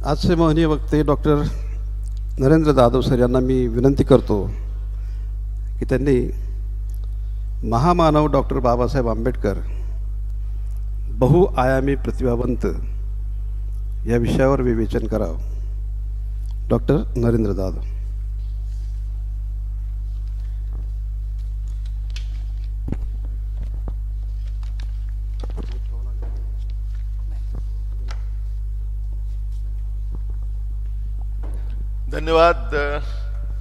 आजचे मोहनीय वक्ते doctor Narendra Jadhav sir यांना मी विनंती करतो की त्यांनी महामानव डॉक्टर बाबासाहेब आंबेडकर बहुआयामी प्रतिभावंत या विषयावर विवेचन करावं. डॉक्टर नरेंद्र जाधव. धन्यवाद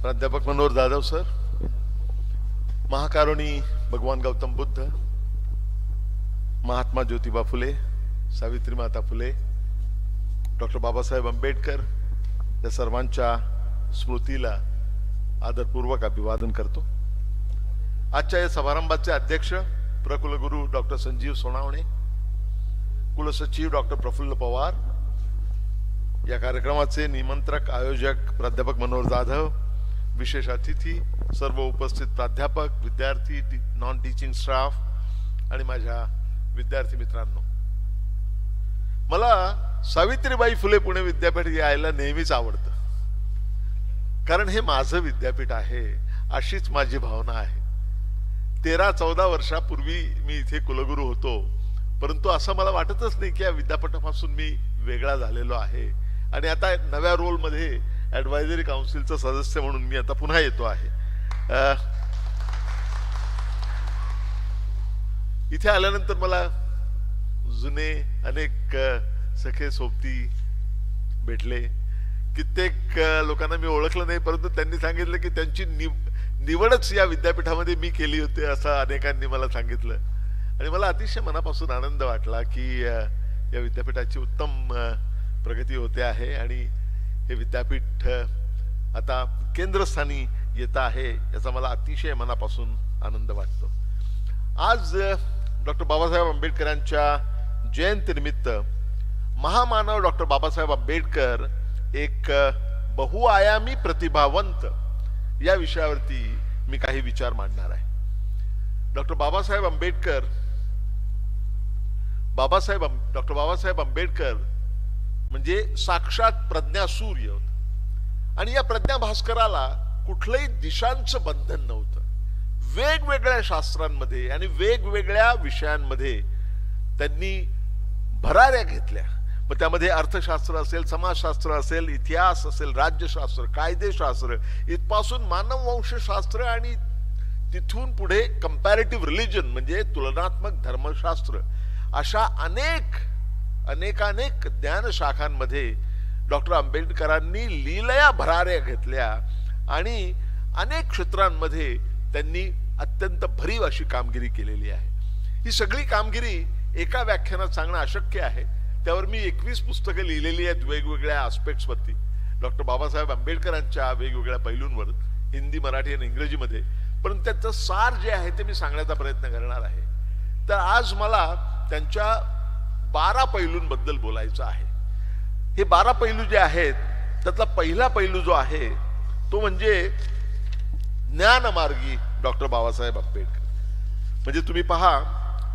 प्राध्यापक मनोहर जाधव सर. महाकारुणी भगवान गौतम बुद्ध, महात्मा ज्योतिबा फुले, सावित्री माता फुले, डॉक्टर बाबासाहेब आंबेडकर या सर्वांच्या स्मृतीला आदरपूर्वक अभिवादन करतो. आजच्या या समारंभाचे अध्यक्ष प्रकुलगुरू डॉक्टर संजीव सोनावणे, कुलसचिव डॉक्टर प्रफुल्ल पवार, या कार्यक्रमाचे निमंत्रक आयोजक प्राध्यापक मनोहर जाधव, विशेष अतिथी, सर्व उपस्थित प्राध्यापक, विद्यार्थी, नॉन टीचिंग स्टाफ आणि माझ्या विद्यार्थी मित्रांनो, मला सावित्रीबाई फुले पुणे विद्यापीठ यायला नेहमीच आवडतं, कारण हे माझं विद्यापीठ आहे अशीच माझी भावना आहे. 13-14 वर्षापूर्वी मी इथे कुलगुरू होतो, परंतु असं मला वाटतच नाही की या विद्यापीठापासून मी वेगळा झालेलो आहे. आणि आता नव्या रोलमध्ये ॲडवायझरी काउन्सिलचा सदस्य म्हणून मी आता पुन्हा येतो आहे. इथे आल्यानंतर मला जुने अनेक सखे सोबती भेटले. कित्येक लोकांना मी ओळखलं नाही, परंतु त्यांनी सांगितलं की त्यांची निवडच या विद्यापीठामध्ये मी केली होती असं अनेकांनी मला सांगितलं. आणि मला अतिशय मनापासून आनंद वाटला की या विद्यापीठाची उत्तम प्रगती होते आहे आणि हे विद्यापीठ आता केंद्रस्थानी येत आहे याचा मला अतिशय मनापासून आनंद वाटतो. आज डॉक्टर बाबासाहेब आंबेडकरांच्या जयंतीनिमित्त महामानव डॉक्टर बाबासाहेब आंबेडकर एक बहुआयामी प्रतिभावंत या विषयावरती मी काही विचार मांडणार आहे. डॉक्टर बाबासाहेब आंबेडकर म्हणजे साक्षात प्रज्ञासूर्य होता. आणि या प्रज्ञा भास्कराला कुठलंही दिशांचं बंधन नव्हतं. वेगवेगळ्या शास्त्रांमध्ये आणि वेगवेगळ्या विषयांमध्ये त्यांनी भराऱ्या घेतल्या. मग त्यामध्ये अर्थशास्त्र असेल, समाजशास्त्र असेल, इतिहास असेल, राज्यशास्त्र, कायदेशास्त्र, इथपासून मानववंशशास्त्र आणि तिथून पुढे कंपॅरेटिव्ह रिलिजन म्हणजे तुलनात्मक धर्मशास्त्र, अशा अनेकानेक ज्ञान शाखांमध्ये डॉक्टर आंबेडकरांनी लीलया भराऱ्या घेतल्या आणि अनेक क्षेत्रांमध्ये त्यांनी अत्यंत भरीव अशी कामगिरी केलेली आहे. ही सगळी कामगिरी एका व्याख्यानात सांगणं अशक्य आहे. त्यावर मी 21 पुस्तकं लिहिलेली आहेत वेगवेगळ्या आस्पेक्ट्सवरती, डॉक्टर बाबासाहेब आंबेडकरांच्या वेगवेगळ्या पैलूंवर, हिंदी, मराठी आणि इंग्रजीमध्ये. परंतु त्याचं सार जे आहे ते मी सांगण्याचा प्रयत्न करणार आहे. तर आज मला त्यांच्या 12 पैलूंबद्दल बोलायचं आहे. हे 12 पैलू जे आहेत त्यातला पहिला पैलू जो आहे तो म्हणजे ज्ञानमार्गी डॉक्टर बाबासाहेब आंबेडकर. म्हणजे तुम्ही पहा,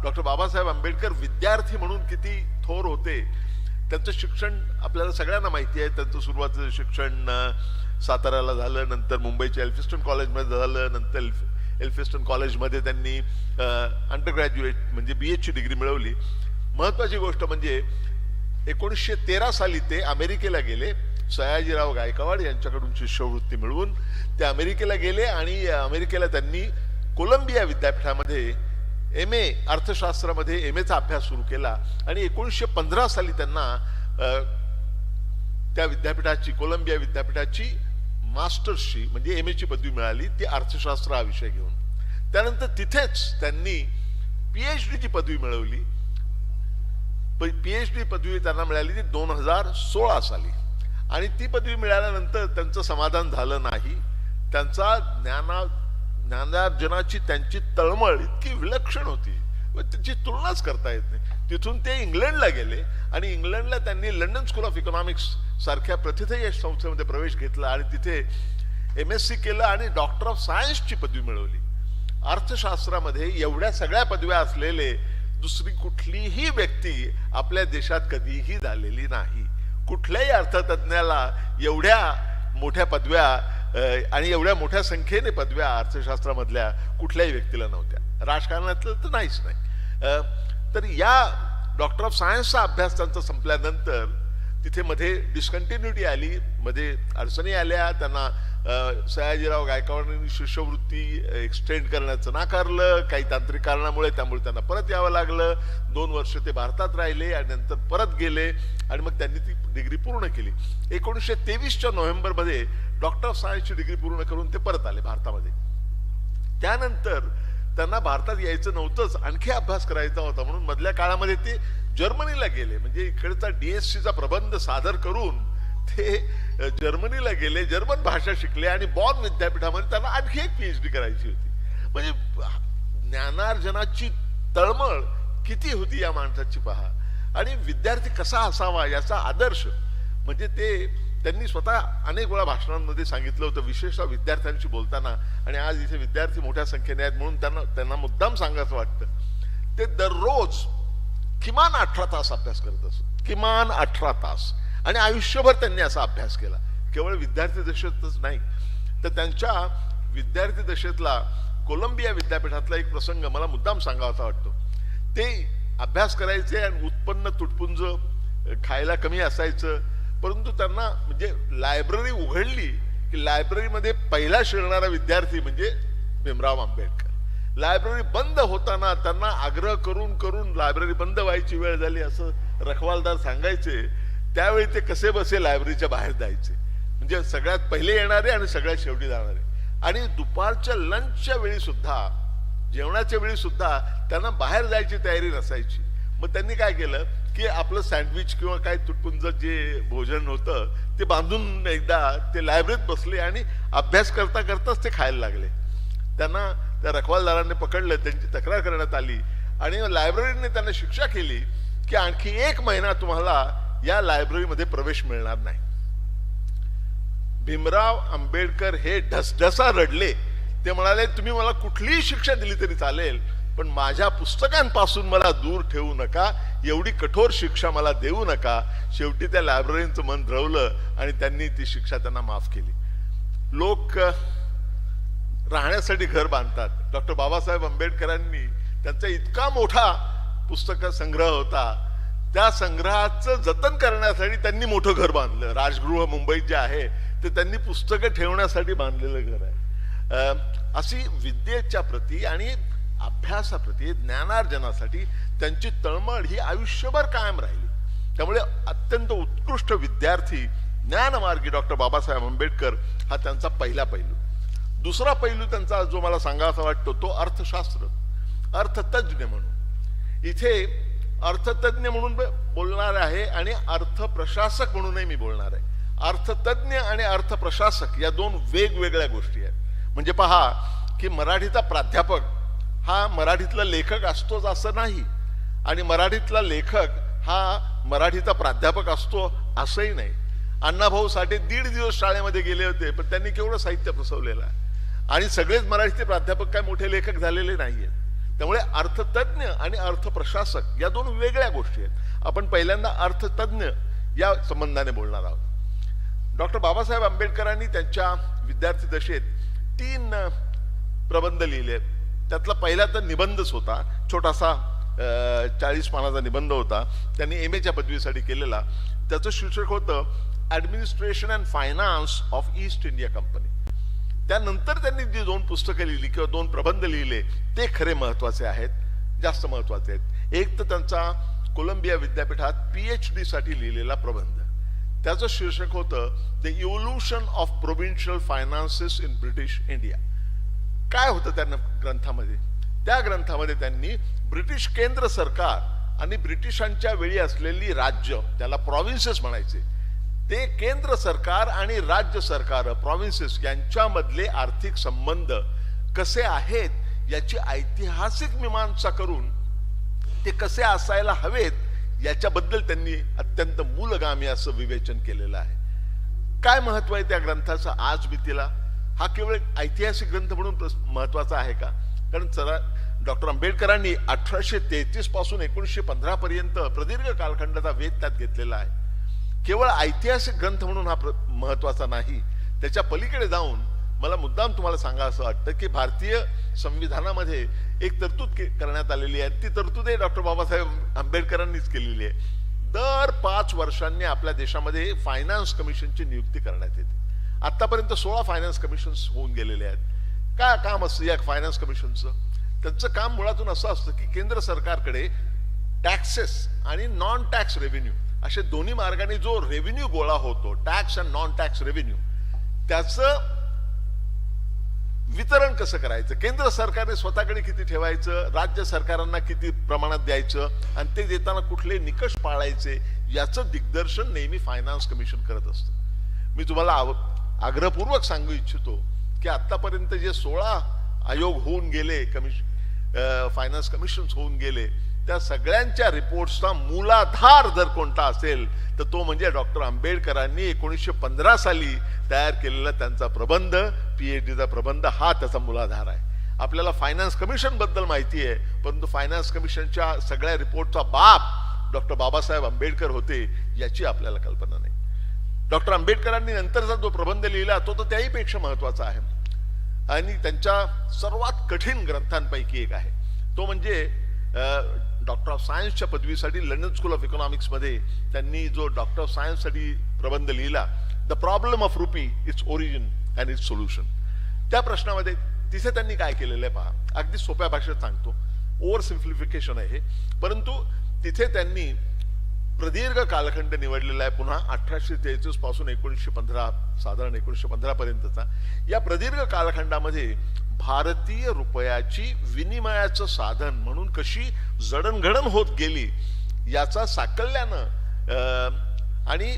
डॉक्टर बाबासाहेब आंबेडकर विद्यार्थी म्हणून किती थोर होते. त्यांचं शिक्षण आपल्याला सगळ्यांना माहिती आहे. त्यांचं सुरुवातीचं शिक्षण साताऱ्याला झालं, नंतर मुंबईच्या एल्फिस्टन कॉलेजमध्ये झालं, नंतर एल्फिस्टन कॉलेजमध्ये त्यांनी अंडरग्रॅज्युएट म्हणजे BA ची डिग्री मिळवली. महत्वाची गोष्ट म्हणजे 1913 साली ते अमेरिकेला गेले. सयाजीराव गायकवाड यांच्याकडून शिष्यवृत्ती मिळवून ते अमेरिकेला गेले आणि अमेरिकेला त्यांनी कोलंबिया विद्यापीठामध्ये MA अर्थशास्त्रामध्ये MA चा अभ्यास सुरू केला. आणि 1915 साली त्यांना त्या विद्यापीठाची, कोलंबिया विद्यापीठाची मास्टर्सची म्हणजे MA ची पदवी मिळाली, ती अर्थशास्त्र हा विषय घेऊन. त्यानंतर तिथेच त्यांनी PhD ची पदवी मिळवली. PhD पदवी त्यांना मिळाली ती 2016 साली. आणि ती पदवी मिळाल्यानंतर त्यांचं समाधान झालं नाही. त्यांचा ज्ञानार्जनाची त्यांची तळमळ इतकी विलक्षण होती, त्याची तुलनाच करता येत नाही. तिथून ते इंग्लंडला गेले आणि इंग्लंडला त्यांनी लंडन स्कूल ऑफ इकॉनॉमिक्स सारख्या प्रथितयश संस्थेमध्ये प्रवेश घेतला आणि तिथे MSc केलं आणि डॉक्टर ऑफ सायन्सची पदवी मिळवली. अर्थशास्त्रामध्ये एवढ्या सगळ्या पदव्या असलेले दुसरी कुठलीही व्यक्ती आपल्या देशात कधीही झालेली नाही. कुठल्याही अर्थतज्ञाला एवढ्या मोठ्या पदव्या आणि एवढ्या मोठ्या संख्येने पदव्या अर्थशास्त्रामधल्या कुठल्याही व्यक्तीला नव्हत्या, राजकारणातलं तर नाहीच नाही. तर या डॉक्टर ऑफ सायन्सचा अभ्यास त्यांचा संपल्यानंतर तिथे मध्ये डिस्कंटिन्युटी आली, मध्ये अडचणी आल्या. त्यांना सयाजीराव गायकवाडांनी शिष्यवृत्ती एक्सटेंड करण्याचं नाकारलं काही तांत्रिक कारणामुळे, त्यामुळे त्यांना परत यावं लागलं. 2 वर्ष ते भारतात राहिले आणि नंतर परत गेले आणि मग त्यांनी ती डिग्री पूर्ण केली. 1923च्या नोव्हेंबरमध्ये डॉक्टर ऑफ सायन्सची डिग्री पूर्ण करून ते परत आले भारतामध्ये. त्यानंतर त्यांना भारतात यायचं नव्हतंच, आणखी अभ्यास करायचा होता म्हणून मधल्या काळामध्ये ते जर्मनीला गेले. म्हणजे इकडचा DSCचा प्रबंध सादर करून ते जर्मनीला गेले, जर्मन भाषा शिकले आणि बॉन विद्यापीठामध्ये त्यांना आणखी एक PhD करायची होती. म्हणजे ज्ञानार्जनाची तळमळ किती होती या माणसाची पहा. आणि विद्यार्थी कसा असावा याचा आदर्श म्हणजे ते त्यांनी स्वतः अनेक वेळा भाषणांमध्ये सांगितलं होतं, विशेषतः विद्यार्थ्यांशी बोलताना. आणि आज इथे विद्यार्थी मोठ्या संख्येने आहेत म्हणून त्यांना मुद्दाम सांगायचं वाटतं. ते दररोज किमान 18 तास अभ्यास करत असत, किमान 18 तास. आणि आयुष्यभर त्यांनी असा अभ्यास केला, केवळ विद्यार्थी दशेतच नाही. तर त्यांच्या विद्यार्थी दशेतला कोलंबिया विद्यापीठातला एक प्रसंग मला मुद्दाम सांगावासा वाटतो. ते अभ्यास करायचे आणि उत्पन्न तुटपुंज खायला कमी असायचं, परंतु त्यांना म्हणजे लायब्ररी उघडली की लायब्ररीमध्ये पहिला शिरणारा विद्यार्थी म्हणजे भीमराव आंबेडकर. लायब्ररी बंद होताना त्यांना आग्रह करून करून लायब्ररी बंद व्हायची वेळ झाली असं रखवालदार सांगायचे, त्यावेळी ते कसे बसे लायब्ररीच्या बाहेर जायचे. म्हणजे सगळ्यात पहिले येणारे आणि सगळ्यात शेवटी जाणारे. आणि दुपारच्या लंचच्या वेळी सुद्धा, जेवणाच्या वेळी सुद्धा त्यांना बाहेर जायची तयारी नसायची. मग त्यांनी काय केलं की आपलं सँडविच किंवा काय तुटपुंज जे भोजन होतं ते बांधून एकदा ते लायब्ररीत बसले आणि अभ्यास करता करताच ते खायला लागले. त्यांना त्या रखवालदारांनी पकडलं, त्यांची तक्रार करण्यात आली आणि लायब्ररीने त्यांना शिक्षा केली की आणखी 1 महिना तुम्हाला या लायब्ररीमध्ये प्रवेश मिळणार नाही. भीमराव आंबेडकर हे ढसढसा रडले. ते म्हणाले, तुम्ही मला कुठलीही शिक्षा दिली तरी चालेल, पण माझ्या पुस्तकांपासून मला दूर ठेवू नका, एवढी कठोर शिक्षा मला देऊ नका. शेवटी त्या लायब्ररीचं मन द्रवलं आणि त्यांनी ती शिक्षा त्यांना माफ केली. लोक राहण्यासाठी घर बांधतात. डॉक्टर बाबासाहेब आंबेडकरांनी त्यांचा इतका मोठा पुस्तक संग्रह होता, त्या संग्रहाचं जतन करण्यासाठी त्यांनी मोठं घर बांधलं. राजगृह मुंबईत जे आहे ते त्यांनी पुस्तकं ठेवण्यासाठी बांधलेलं घर आहे. अशी विद्येच्या प्रती आणि अभ्यासाप्रती, ज्ञानार्जनासाठी त्यांची तळमळ ही आयुष्यभर कायम राहिली. त्यामुळे अत्यंत उत्कृष्ट विद्यार्थी, ज्ञानमार्गी डॉक्टर बाबासाहेब आंबेडकर हा त्यांचा पहिला पैलू. दुसरा पैलू त्यांचा जो मला सांगावासा वाटतो तो अर्थशास्त्र, अर्थतज्ञ म्हणून. इथे अर्थतज्ञ म्हणून बोलणार आहे आणि अर्थप्रशासक म्हणूनही मी बोलणार आहे. अर्थतज्ञ आणि अर्थप्रशासक या 2 वेगवेगळ्या गोष्टी आहेत. म्हणजे पहा की मराठीचा प्राध्यापक हा मराठीतला लेखक असतोच असं नाही, आणि मराठीतला लेखक हा मराठीचा प्राध्यापक असतो असंही नाही. अण्णाभाऊ साठे 1.5 दिवस शाळेमध्ये गेले होते, पण त्यांनी केवढं साहित्य प्रसवलेलं आहे. आणि सगळेच मराठीचे प्राध्यापक काय मोठे लेखक झालेले नाहीयेत. त्यामुळे अर्थतज्ञ आणि अर्थप्रशासक या 2 वेगळ्या गोष्टी आहेत. आपण पहिल्यांदा अर्थतज्ञ या संबंधाने बोलणार आहोत. डॉक्टर बाबासाहेब आंबेडकरांनी त्यांच्या विद्यार्थी दशेत 3 प्रबंध लिहिले. त्यातला पहिला तर निबंधच होता, छोटासा 40 पानाचा निबंध होता. त्यांनी MA पदवीसाठी केलेला. त्याचं शीर्षक होतं administration and finance of east India company. त्यानंतर त्यांनी जी 2 पुस्तकं लिहिली किंवा 2 प्रबंध लिहिले ते खरे महत्वाचे आहेत, जास्त महत्वाचे आहेत. एक तर त्यांचा कोलंबिया विद्यापीठात PhD साठी लिहिलेला प्रबंध, त्याचं शीर्षक होतं the evolution of provincial finances in British India. काय होतं त्या ग्रंथामध्ये? त्या ग्रंथामध्ये त्यांनी ब्रिटिश केंद्र सरकार आणि ब्रिटिशांच्या वेळी असलेली राज्य, त्याला प्रॉव्हिन्सेस म्हणायचे, ते केंद्र सरकार आणि राज्य सरकार प्रॉव्हिन्सेस यांच्यामधले आर्थिक संबंध कसे आहेत याची ऐतिहासिक मीमांसा करून ते कसे असायला हवेत याच्याबद्दल त्यांनी अत्यंत मूलगामी असं विवेचन केलेलं आहे. काय महत्व आहे त्या ग्रंथाचं आज मितीला? हा केवळ ऐतिहासिक ग्रंथ म्हणून महत्वाचा आहे का? कारण डॉक्टर आंबेडकरांनी 1833 पासून 1915 पर्यंत प्रदीर्घ कालखंडाचा वेध त्यात घेतलेला आहे. केवळ ऐतिहासिक ग्रंथ म्हणून हा महत्वाचा नाही, त्याच्या पलीकडे जाऊन मला मुद्दाम तुम्हाला सांगा असं वाटतं की भारतीय संविधानामध्ये एक तरतूद करण्यात आलेली आहे. ती तरतूद डॉक्टर बाबासाहेब आंबेडकरांनीच केलेली आहे. दर 5 वर्षांनी आपल्या देशामध्ये फायनान्स कमिशनची नियुक्ती करण्यात येते. आतापर्यंत 16 फायनान्स कमिशन्स होऊन गेलेले आहेत. काय काम असतं या फायनान्स कमिशनचं? त्यांचं काम मुळातून असं असतं की केंद्र सरकारकडे टॅक्सेस आणि नॉन टॅक्स रेव्हेन्यू असे दोन्ही मार्गाने जो रेव्हेन्यू गोळा होतो, टॅक्स आणि नॉन टॅक्स रेव्हेन्यू, त्याचं वितरण कसं करायचं, केंद्र सरकारने स्वतःकडे किती ठेवायचं, राज्य सरकारांना किती प्रमाणात द्यायचं आणि ते देताना कुठले निकष पाळायचे, याचं दिग्दर्शन नेहमी फायनान्स कमिशन करत असतं. मी तुम्हाला आग्रहपूर्वक सांगू इच्छितो की आतापर्यंत जे 16 आयोग होऊन गेले, फायनान्स कमिशन्स होऊन गेले, त्या सगळ्यांच्या रिपोर्ट्सचा मूलाधार जर कोणता असेल तर तो म्हणजे डॉक्टर आंबेडकरांनी 1915 साली तयार केलेला त्यांचा प्रबंध, PhDचा प्रबंध, हा त्याचा मूलाधार आहे. आपल्याला फायनान्स कमिशन बद्दल माहिती आहे, परंतु फायनान्स कमिशनच्या सगळ्या रिपोर्टचा बाप डॉक्टर बाबासाहेब आंबेडकर होते याची आपल्याला कल्पना नाही. डॉक्टर आंबेडकरांनी नंतरचा जो प्रबंध लिहिला तो तर त्याहीपेक्षा महत्वाचा आहे आणि त्यांच्या सर्वात कठीण ग्रंथांपैकी एक आहे. तो म्हणजे डॉक्टर ऑफ सायन्सच्या पदवीसाठी लंडन स्कूल ऑफ इकॉनॉमिक्स मध्ये त्यांनी जो डॉक्टर ऑफ सायन्स साठी प्रबंध लिहिला, the problem of rupee, its origin and it's solution. त्या प्रश्नामध्ये तिथे त्यांनी काय केलेलं आहे पहा. अगदी सोप्या भाषेत सांगतो, ओव्हर सिम्प्लिफिकेशन आहे हे, परंतु तिथे त्यांनी प्रदीर्घ कालखंड निवडलेला आहे. पुन्हा 1833 पासून 1915, साधारण 1915 पर्यंतचा या प्रदीर्घ कालखंडामध्ये भारतीय रुपयाची विनिमयाचं साधन म्हणून कशी जडणघडण होत गेली याचा साकल्यानं आणि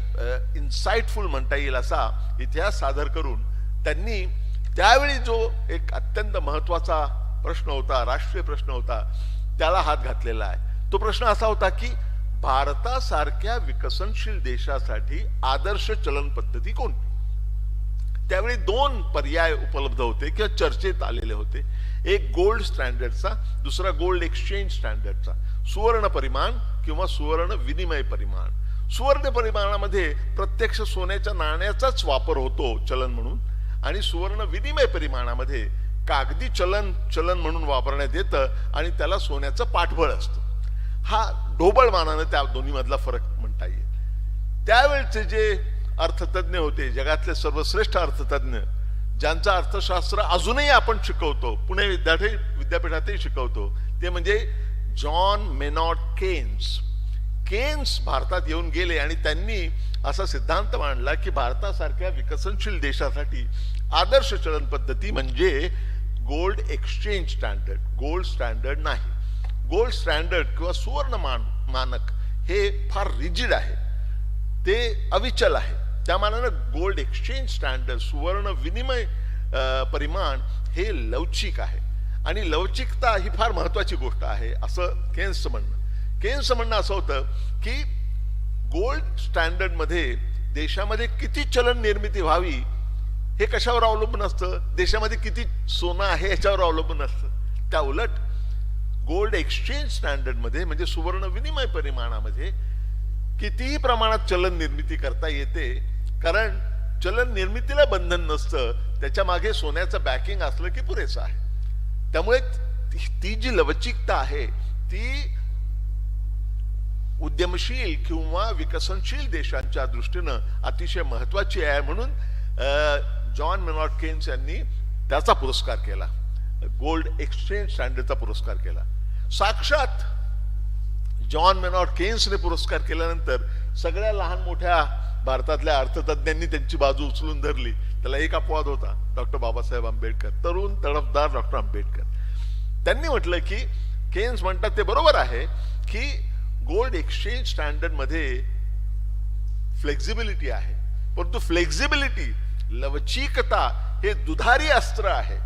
इन्साइटफुल म्हणता येईल असा इतिहास सादर करून त्यांनी त्यावेळी जो एक अत्यंत महत्वाचा प्रश्न होता, राष्ट्रीय प्रश्न होता, त्याला हात घातलेला आहे. तो प्रश्न असा होता की भारतासारख्या विकसनशील देशासाठी आदर्श चलन पद्धती कोणती? त्यावेळी 2 पर्याय उपलब्ध होते किंवा चर्चेत आलेले होते. एक गोल्ड स्टँडर्डचा, दुसरा गोल्ड एक्सचेंज स्टँडर्डचा. सुवर्ण परिमाण किंवा सुवर्ण विनिमय परिमाण. सुवर्ण परिमाणामध्ये प्रत्यक्ष सोन्याच्या नाण्याचाच वापर होतो चलन म्हणून, आणि सुवर्ण विनिमय परिमाणामध्ये कागदी चलन म्हणून वापरण्यात येतं आणि त्याला सोन्याचं पाठबळ असतं. हा ढोबळमानाने त्या दोन्ही मधला फरक म्हणता येईल. त्यावेळचे जे अर्थतज्ञ होते, जगातले सर्वश्रेष्ठ अर्थतज्ञ, ज्यांचं अर्थशास्त्र अजूनही आपण शिकवतो, पुणे विद्यापीठातही शिकवतो, ते म्हणजे जॉन मेनॉट केन्स. केन्स भारतात येऊन गेले आणि त्यांनी असा सिद्धांत मांडला की भारतासारख्या विकसनशील देशासाठी आदर्श चलन पद्धती म्हणजे gold exchange standard, gold standard नाही. गोल्ड स्टँडर्ड किंवा सुवर्ण मानक हे फार रिजिड आहे, ते अविचल आहे. त्या मानानं गोल्ड एक्सचेंज स्टँडर्ड, सुवर्ण विनिमय परिमाण हे लवचिक आहे आणि लवचिकता ही फार महत्वाची गोष्ट आहे असं केन्सचं म्हणणं. केन्सचं म्हणणं असं होतं की गोल्ड स्टँडर्ड मध्ये देशामध्ये किती चलन निर्मिती व्हावी हे कशावर अवलंबून असतं, देशामध्ये किती सोनं आहे याच्यावर अवलंबून असतं. त्या उलट गोल्ड एक्सचेंज स्टँडर्ड मध्ये म्हणजे सुवर्ण विनिमय परिमाणामध्ये कितीही प्रमाणात चलन निर्मिती करता येते, कारण चलन निर्मितीला बंधन नसतं, त्याच्या मागे सोन्याचं बॅकिंग असलं की पुरेसं आहे. त्यामुळे ती जी लवचिकता आहे ती उद्यमशील किंवा विकसनशील देशांच्या दृष्टीनं अतिशय महत्वाची आहे. म्हणून जॉन मेनॉट केन्स यांनी त्याचा पुरस्कार केला, गोल्ड एक्सचेंज स्टँडर्डचा पुरस्कार केला. साक्षात जॉन मेनॉट केन्सने पुरस्कार केल्यानंतर सगळ्या लहान मोठ्या भारतातल्या अर्थतज्ञांनी त्यांची बाजू उचलून धरली. त्याला एक अपवाद होता, डॉक्टर बाबासाहेब आंबेडकर, तरुण तडफदार डॉक्टर आंबेडकर. त्यांनी म्हटलं की केन्स म्हणतात ते बरोबर आहे की गोल्ड एक्सचेंज स्टँडर्ड मध्ये फ्लेक्झिबिलिटी आहे, परंतु फ्लेक्झिबिलिटी, लवचिकता हे दुधारी अस्त्र आहे.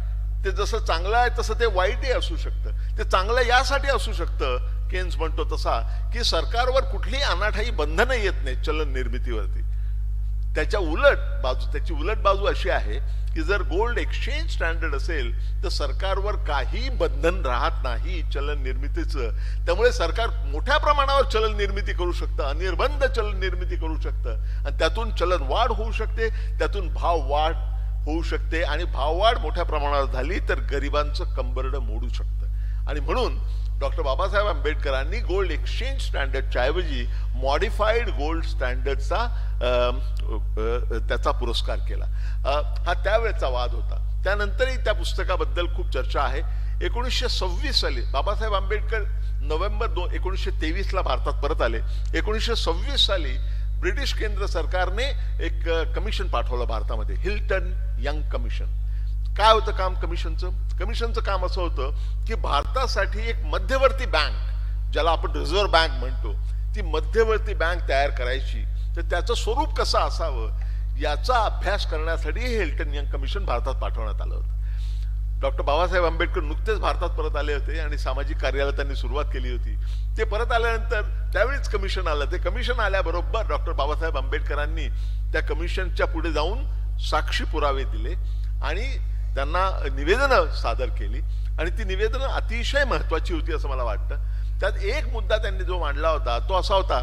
ते जसं चांगलं आहे तसं ते वाईटही असू शकतं. ते चांगलं यासाठी असू शकतं, केन्स म्हणतो तसा, की सरकारवर कुठलीही अनाठाई बंधनं येत नाही चलन निर्मितीवरती. त्याच्या उलट बाजू, त्याची उलट बाजू अशी आहे की जर गोल्ड एक्सचेंज स्टँडर्ड असेल तर सरकारवर काही बंधन राहत नाही चलन निर्मितीचं. त्यामुळे सरकार मोठ्या प्रमाणावर चलन निर्मिती करू शकतं, अनिर्बंध चलन निर्मिती करू शकतं आणि त्यातून चलन वाढ होऊ शकते, त्यातून भाव वाढ होऊ शकते आणि भाववाढ मोठ्या प्रमाणावर झाली तर गरिबांचं कंबरडं मोडू शकतं. आणि म्हणून डॉक्टर बाबासाहेब आंबेडकरांनी गोल्ड एक्सचेंज स्टँडर्डच्या ऐवजी मॉडिफाईड गोल्ड स्टँडर्डचा त्याचा पुरस्कार केला. हा त्यावेळेचा वाद होता. त्यानंतरही त्या पुस्तकाबद्दल खूप चर्चा आहे. 1926 साली बाबासाहेब आंबेडकर नोव्हेंबर 1923 भारतात परत आले. 1926 साली ब्रिटिश केंद्र सरकारने एक कमिशन पाठवलं भारतामध्ये, हिल्टन यंग कमिशन. काय होतं काम कमिशनचं काम असं होतं की भारतासाठी एक मध्यवर्ती बँक, ज्याला आपण रिझर्व्ह बँक म्हणतो, ती मध्यवर्ती बँक तयार करायची. तर त्याचं स्वरूप कसं असावं याचा अभ्यास करण्यासाठी हे हिल्टन यंग कमिशन भारतात पाठवण्यात आलं होतं. डॉक्टर बाबासाहेब आंबेडकर नुकतेच भारतात परत आले होते आणि सामाजिक कार्याला त्यांनी सुरुवात केली होती. ते परत आल्यानंतर त्यावेळीच कमिशन आलं. ते कमिशन आल्याबरोबर डॉक्टर बाबासाहेब आंबेडकरांनी त्या कमिशनच्या पुढे जाऊन साक्षी पुरावे दिले आणि त्यांना निवेदनं सादर केली आणि ती निवेदनं अतिशय महत्वाची होती असं मला वाटतं. त्यात एक मुद्दा त्यांनी जो मांडला होता तो असा होता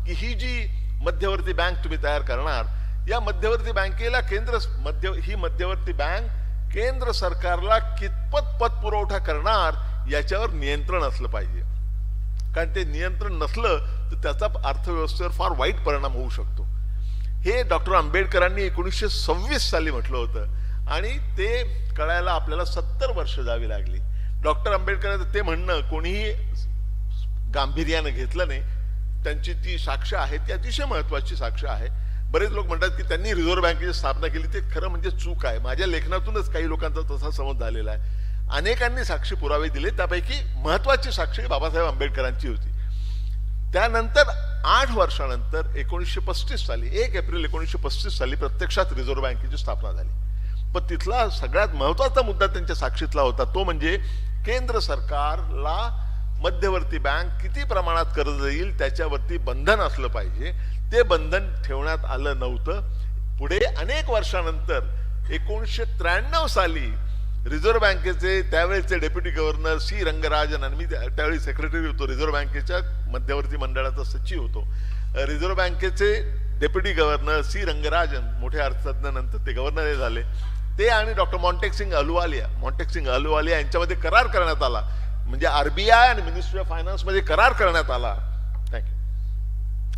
की ही जी मध्यवर्ती बँक तुम्ही तयार करणार, या मध्यवर्ती बँकेला ही मध्यवर्ती बँक केंद्र सरकारला कितपत पतपुरवठा करणार याच्यावर नियंत्रण असलं पाहिजे. कारण ते नियंत्रण नसलं तर त्याचा अर्थव्यवस्थेवर फार वाईट परिणाम होऊ शकतो. हे डॉक्टर आंबेडकरांनी 1926 साली म्हटलं होतं आणि ते कळायला आपल्याला 70 वर्ष जावी लागली. डॉक्टर आंबेडकरांचं ते म्हणणं कोणीही गांभीर्यानं घेतलं नाही. त्यांची ती साक्ष आहे, ती अतिशय महत्वाची साक्ष आहे. बरेच लोक म्हणतात की त्यांनी रिझर्व्ह बँकेची स्थापना केली, ते खरं म्हणजे चूक आहे. माझ्या लेखनातूनच काही लोकांचा तसा समज झालेला आहे. अनेकांनी साक्षी पुरावे दिले, त्यापैकी महत्वाची साक्ष बाबासाहेब आंबेडकरांची होती. त्यानंतर 8 वर्षानंतर 1935 साली 1 एप्रिल 1935 साली प्रत्यक्षात रिझर्व्ह बँकेची स्थापना झाली. पण तिथला सगळ्यात महत्वाचा मुद्दा त्यांच्या साक्षीतला होता तो म्हणजे केंद्र सरकारला मध्यवर्ती बँक किती प्रमाणात कर्ज देईल त्याच्यावरती बंधन असलं पाहिजे. ते बंधन ठेवण्यात आलं नव्हतं. पुढे अनेक वर्षानंतर 1993 साली रिझर्व्ह बँकेचे त्यावेळेचे डेप्युटी गव्हर्नर सी रंगराजन, आणि मी त्यावेळी सेक्रेटरी होतो, रिझर्व्ह बँकेच्या मध्यवर्ती मंडळाचा सचिव होतो. रिझर्व्ह बँकेचे डेप्युटी गव्हर्नर सी रंगराजन, मोठे अर्थतज्ञ, नंतर ते गव्हर्नर झाले, ते आणि डॉक्टर मॉन्टेकसिंग अहलुवालिया यांच्यामध्ये करार करण्यात आला. म्हणजे आरबीआय आणि मिनिस्ट्री ऑफ फायनान्स मध्ये करार करण्यात आला.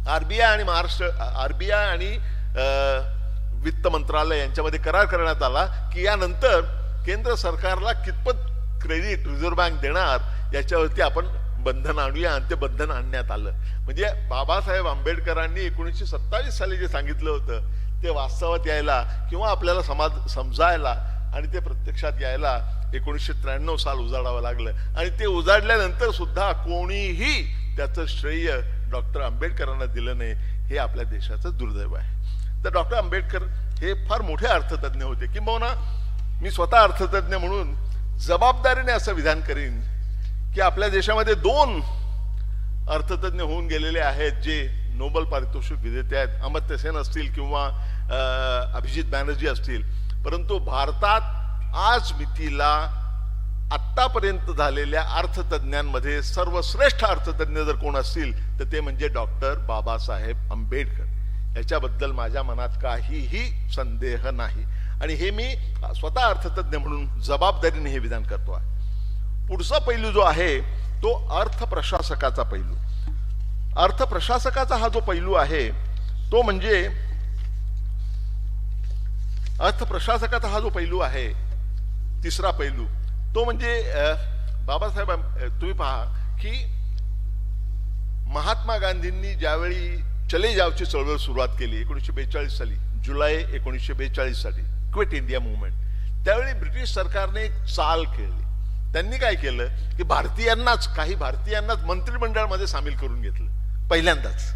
आरबीआय आणि वित्त मंत्रालय यांच्यामध्ये करार करण्यात आला की यानंतर केंद्र सरकारला कितपत क्रेडिट रिझर्व्ह बँक देणार याच्यावरती आपण बंधन आणूया आणि ते बंधन आणण्यात आलं. म्हणजे बाबासाहेब आंबेडकरांनी 1927 साली जे सांगितलं होतं ते वास्तवात यायला किंवा आपल्याला समजायला आणि ते प्रत्यक्षात यायला 1993 साल उजाडावं लागलं. आणि ते उजाडल्यानंतर सुद्धा कोणीही त्याचं श्रेय डॉक्टर आंबेडकरांना दिलं नाही. हे आपल्या देशाचं दुर्दैव आहे. तर डॉक्टर आंबेडकर हे फार मोठे अर्थतज्ञ होते. किंबहुना मी स्वतः अर्थतज्ञ म्हणून जबाबदारीने असं विधान करीन की आपल्या देशामध्ये 2 अर्थतज्ञ होऊन गेलेले आहेत जे नोबेल पारितोषिक विजेते आहेत, अमर्त्य सेन असतील किंवा अभिजित बॅनर्जी असतील. परंतु भारतात आज मितीला आतापर्यंत झालेल्या अर्थतज्ञांमध्ये सर्वश्रेष्ठ अर्थतज्ञ जर कोण असतील तर ते म्हणजे डॉक्टर बाबासाहेब आंबेडकर. याच्याबद्दल माझ्या मनात काहीही संदेह नाही आणि हे मी स्वतः अर्थतज्ञ म्हणून जबाबदारीने हे विधान करतो आहे. पुढचा पैलू जो आहे तो अर्थप्रशासकाचा पैलू. अर्थप्रशासकाचा हा जो पैलू आहे तो म्हणजे अर्थप्रशासकाचा हा जो पैलू आहे, तिसरा पैलू, तो म्हणजे बाबासाहेब तुम्ही पहा की महात्मा गांधींनी ज्यावेळी चले जावची चळवळ सुरुवात केली 1942 साली, जुलै 1942 साली, क्विट इंडिया मुवमेंट, त्यावेळी ब्रिटिश सरकारने एक चाल खेळली. त्यांनी काय केलं की काही भारतीयांनाच मंत्रिमंडळामध्ये सामील करून घेतलं. पहिल्यांदाच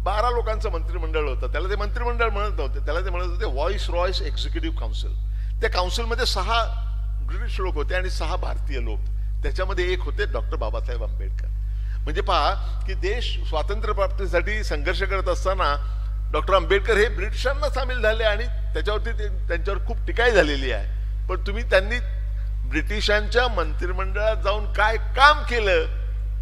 12 लोकांचं मंत्रिमंडळ होतं. त्याला ते मंत्रिमंडळ म्हणत नव्हते, त्याला ते म्हणत होते व्हॉइस रॉयस एक्झिक्युटिव्ह काउन्सिल. त्या काउन्सिलमध्ये 6 ब्रिटिश लोक होते आणि 6 भारतीय लोक. त्याच्यामध्ये एक होते डॉक्टर बाबासाहेब आंबेडकर. म्हणजे पहा की देश स्वातंत्र्य प्राप्तीसाठी संघर्ष करत असताना डॉक्टर आंबेडकर हे ब्रिटिशांना सामील झाले आणि त्याच्यावरती त्यांच्यावर खूप टीकाही झालेली आहे. पण त्यांनी ब्रिटिशांच्या मंत्रिमंडळात जाऊन काय काम केलं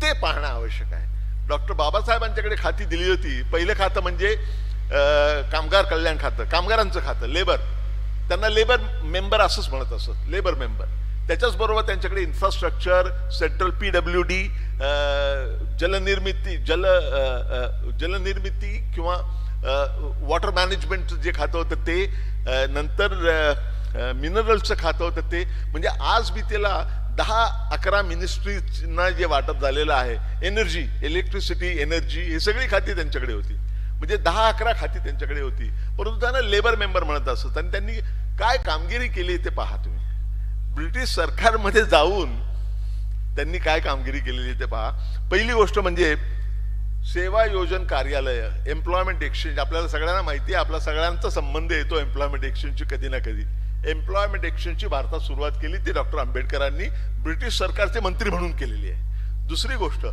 ते पाहणं आवश्यक आहे. डॉक्टर बाबासाहेबांच्याकडे खाती दिली होती. पहिलं खातं म्हणजे कामगार कल्याण खातं, कामगारांचं खातं, लेबर, त्यांना लेबर मेंबर असंच म्हणत असत, लेबर मेंबर. त्याच्याच बरोबर त्यांच्याकडे इन्फ्रास्ट्रक्चर, सेंट्रल PWD, जलनिर्मिती किंवा वॉटर मॅनेजमेंटचं जे खातं होतं ते, नंतर मिनरल्सचं खातं होतं ते. म्हणजे आज मी त्याला 10-11 मिनिस्ट्रीजना जे वाटप झालेलं आहे, एनर्जी, इलेक्ट्रिसिटी, एनर्जी, हे सगळी खाती त्यांच्याकडे होती. म्हणजे 10-11 खाती त्यांच्याकडे होती. परंतु त्यांना लेबर मेंबर म्हणत असत. आणि त्यांनी काय कामगिरी केली ते पहा तुम्ही. ब्रिटिश सरकारमध्ये जाऊन त्यांनी काय कामगिरी केलेली ते पहा. पहिली गोष्ट म्हणजे सेवा योजन कार्यालय, एम्प्लॉयमेंट एक्सचेंज. आपल्याला सगळ्यांना माहिती आहे, आपला सगळ्यांचा संबंध येतो एम्प्लॉयमेंट एक्सचेंजची कधी ना कधी. एम्प्लॉयमेंट एक्सचेंजची भारतात सुरुवात केली ती डॉक्टर आंबेडकरांनी ब्रिटिश सरकारचे मंत्री म्हणून केलेली आहे. दुसरी गोष्ट,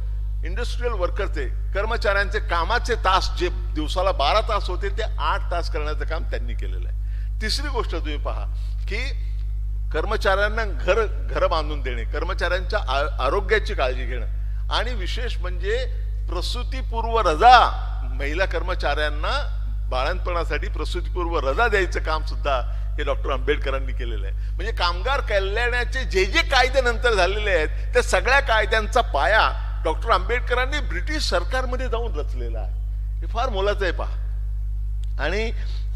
इंडस्ट्रियल वर्करचे, कर्मचाऱ्यांचे कामाचे तास जे दिवसाला 12 तास होते ते 8 तास करण्याचं काम त्यांनी केलेलं आहे. तिसरी गोष्ट तुम्ही पहा की कर्मचाऱ्यांना घर बांधून देणे, कर्मचाऱ्यांच्या आरोग्याची काळजी घेणं, आणि विशेष म्हणजे प्रसूतीपूर्व रजा, महिला कर्मचाऱ्यांना बाळंतपणासाठी प्रसूतीपूर्व रजा द्यायचं काम सुद्धा हे डॉक्टर आंबेडकरांनी केलेलं आहे. म्हणजे कामगार कल्याणाचे जे जे कायदे नंतर झालेले आहेत त्या सगळ्या कायद्यांचा पाया डॉक्टर आंबेडकरांनी ब्रिटिश सरकारमध्ये जाऊन रचलेला आहे. हे फार मोलाचं आहे पहा. आणि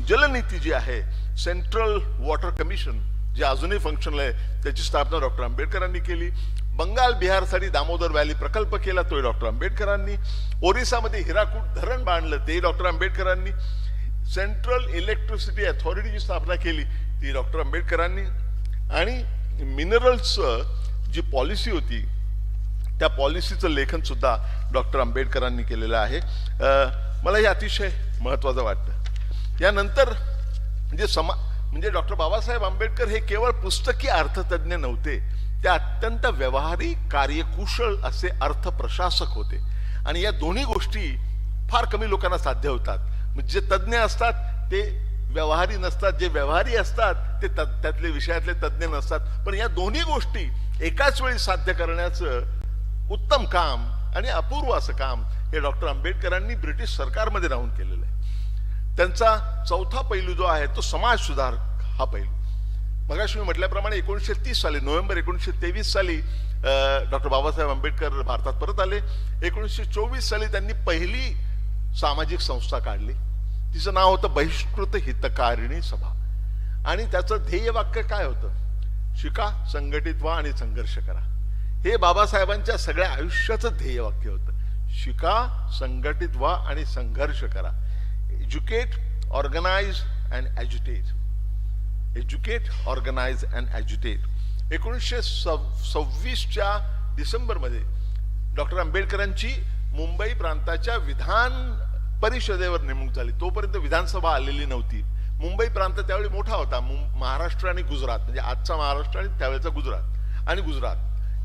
जलनीती जी आहे, सेंट्रल वॉटर कमिशन जे अजूनही फंक्शनल आहे, त्याची स्थापना डॉक्टर आंबेडकरांनी केली. बंगाल बिहारसाठी दामोदर व्हॅली प्रकल्प केला, तो डॉक्टर आंबेडकरांनी. ओरिसामध्ये हिराकूड धरण बांधलं, ते डॉक्टर आंबेडकरांनी. सेंट्रल इलेक्ट्रिसिटी अथॉरिटीची स्थापना केली, ती डॉक्टर आंबेडकरांनी. आणि मिनरल्सचं जी पॉलिसी होती त्या पॉलिसीचं लेखन सुद्धा डॉक्टर आंबेडकरांनी केलेलं आहे. मला हे अतिशय महत्त्वाचं वाटतं. यानंतर म्हणजे डॉक्टर बाबासाहेब आंबेडकर हे केवळ पुस्तकी अर्थतज्ञ नव्हते, ते अत्यंत व्यावहारिक, कार्यकुशल असे अर्थप्रशासक होते. आणि या दोन्ही गोष्टी फार कमी लोकांना साध्य होतात. म्हणजे जे तज्ज्ञ असतात ते व्यवहारी नसतात, जे व्यवहारी असतात ते त्यातले विषयातले तज्ज्ञ नसतात. पण या दोन्ही गोष्टी एकाच वेळी साध्य करण्याचं उत्तम काम आणि अपूर्व असं काम हे डॉक्टर आंबेडकरांनी ब्रिटिश सरकारमध्ये राहून केलेलं आहे. त्यांचा चौथा पैलू जो आहे तो समाज सुधार हा पैलू. मगाशी मी म्हटल्याप्रमाणे 1930 साली, नोव्हेंबर 1923 साली डॉक्टर बाबासाहेब आंबेडकर भारतात परत आले. 1924 साली त्यांनी पहिली सामाजिक संस्था काढली, तिचं नाव होतं बहिष्कृत हितकारिणी सभा. आणि त्याचं ध्येय वाक्य काय होतं? शिका, संघटित व्हा आणि संघर्ष करा. हे बाबासाहेबांच्या सगळ्या आयुष्याचं ध्येय वाक्य होतं. शिका, संघटित व्हा आणि संघर्ष करा. Educate, organise and agitate. Educate, organise and agitate. 1926च्या डिसेंबरमध्ये डॉक्टर आंबेडकरांची मुंबई प्रांताच्या विधान परिषदेवर नेमणूक झाली. तोपर्यंत विधानसभा आलेली नव्हती. मुंबई प्रांत त्यावेळी मोठा होता. महाराष्ट्र आणि गुजरात, म्हणजे आजचा महाराष्ट्र आणि त्यावेळेचा गुजरात, आणि गुजरात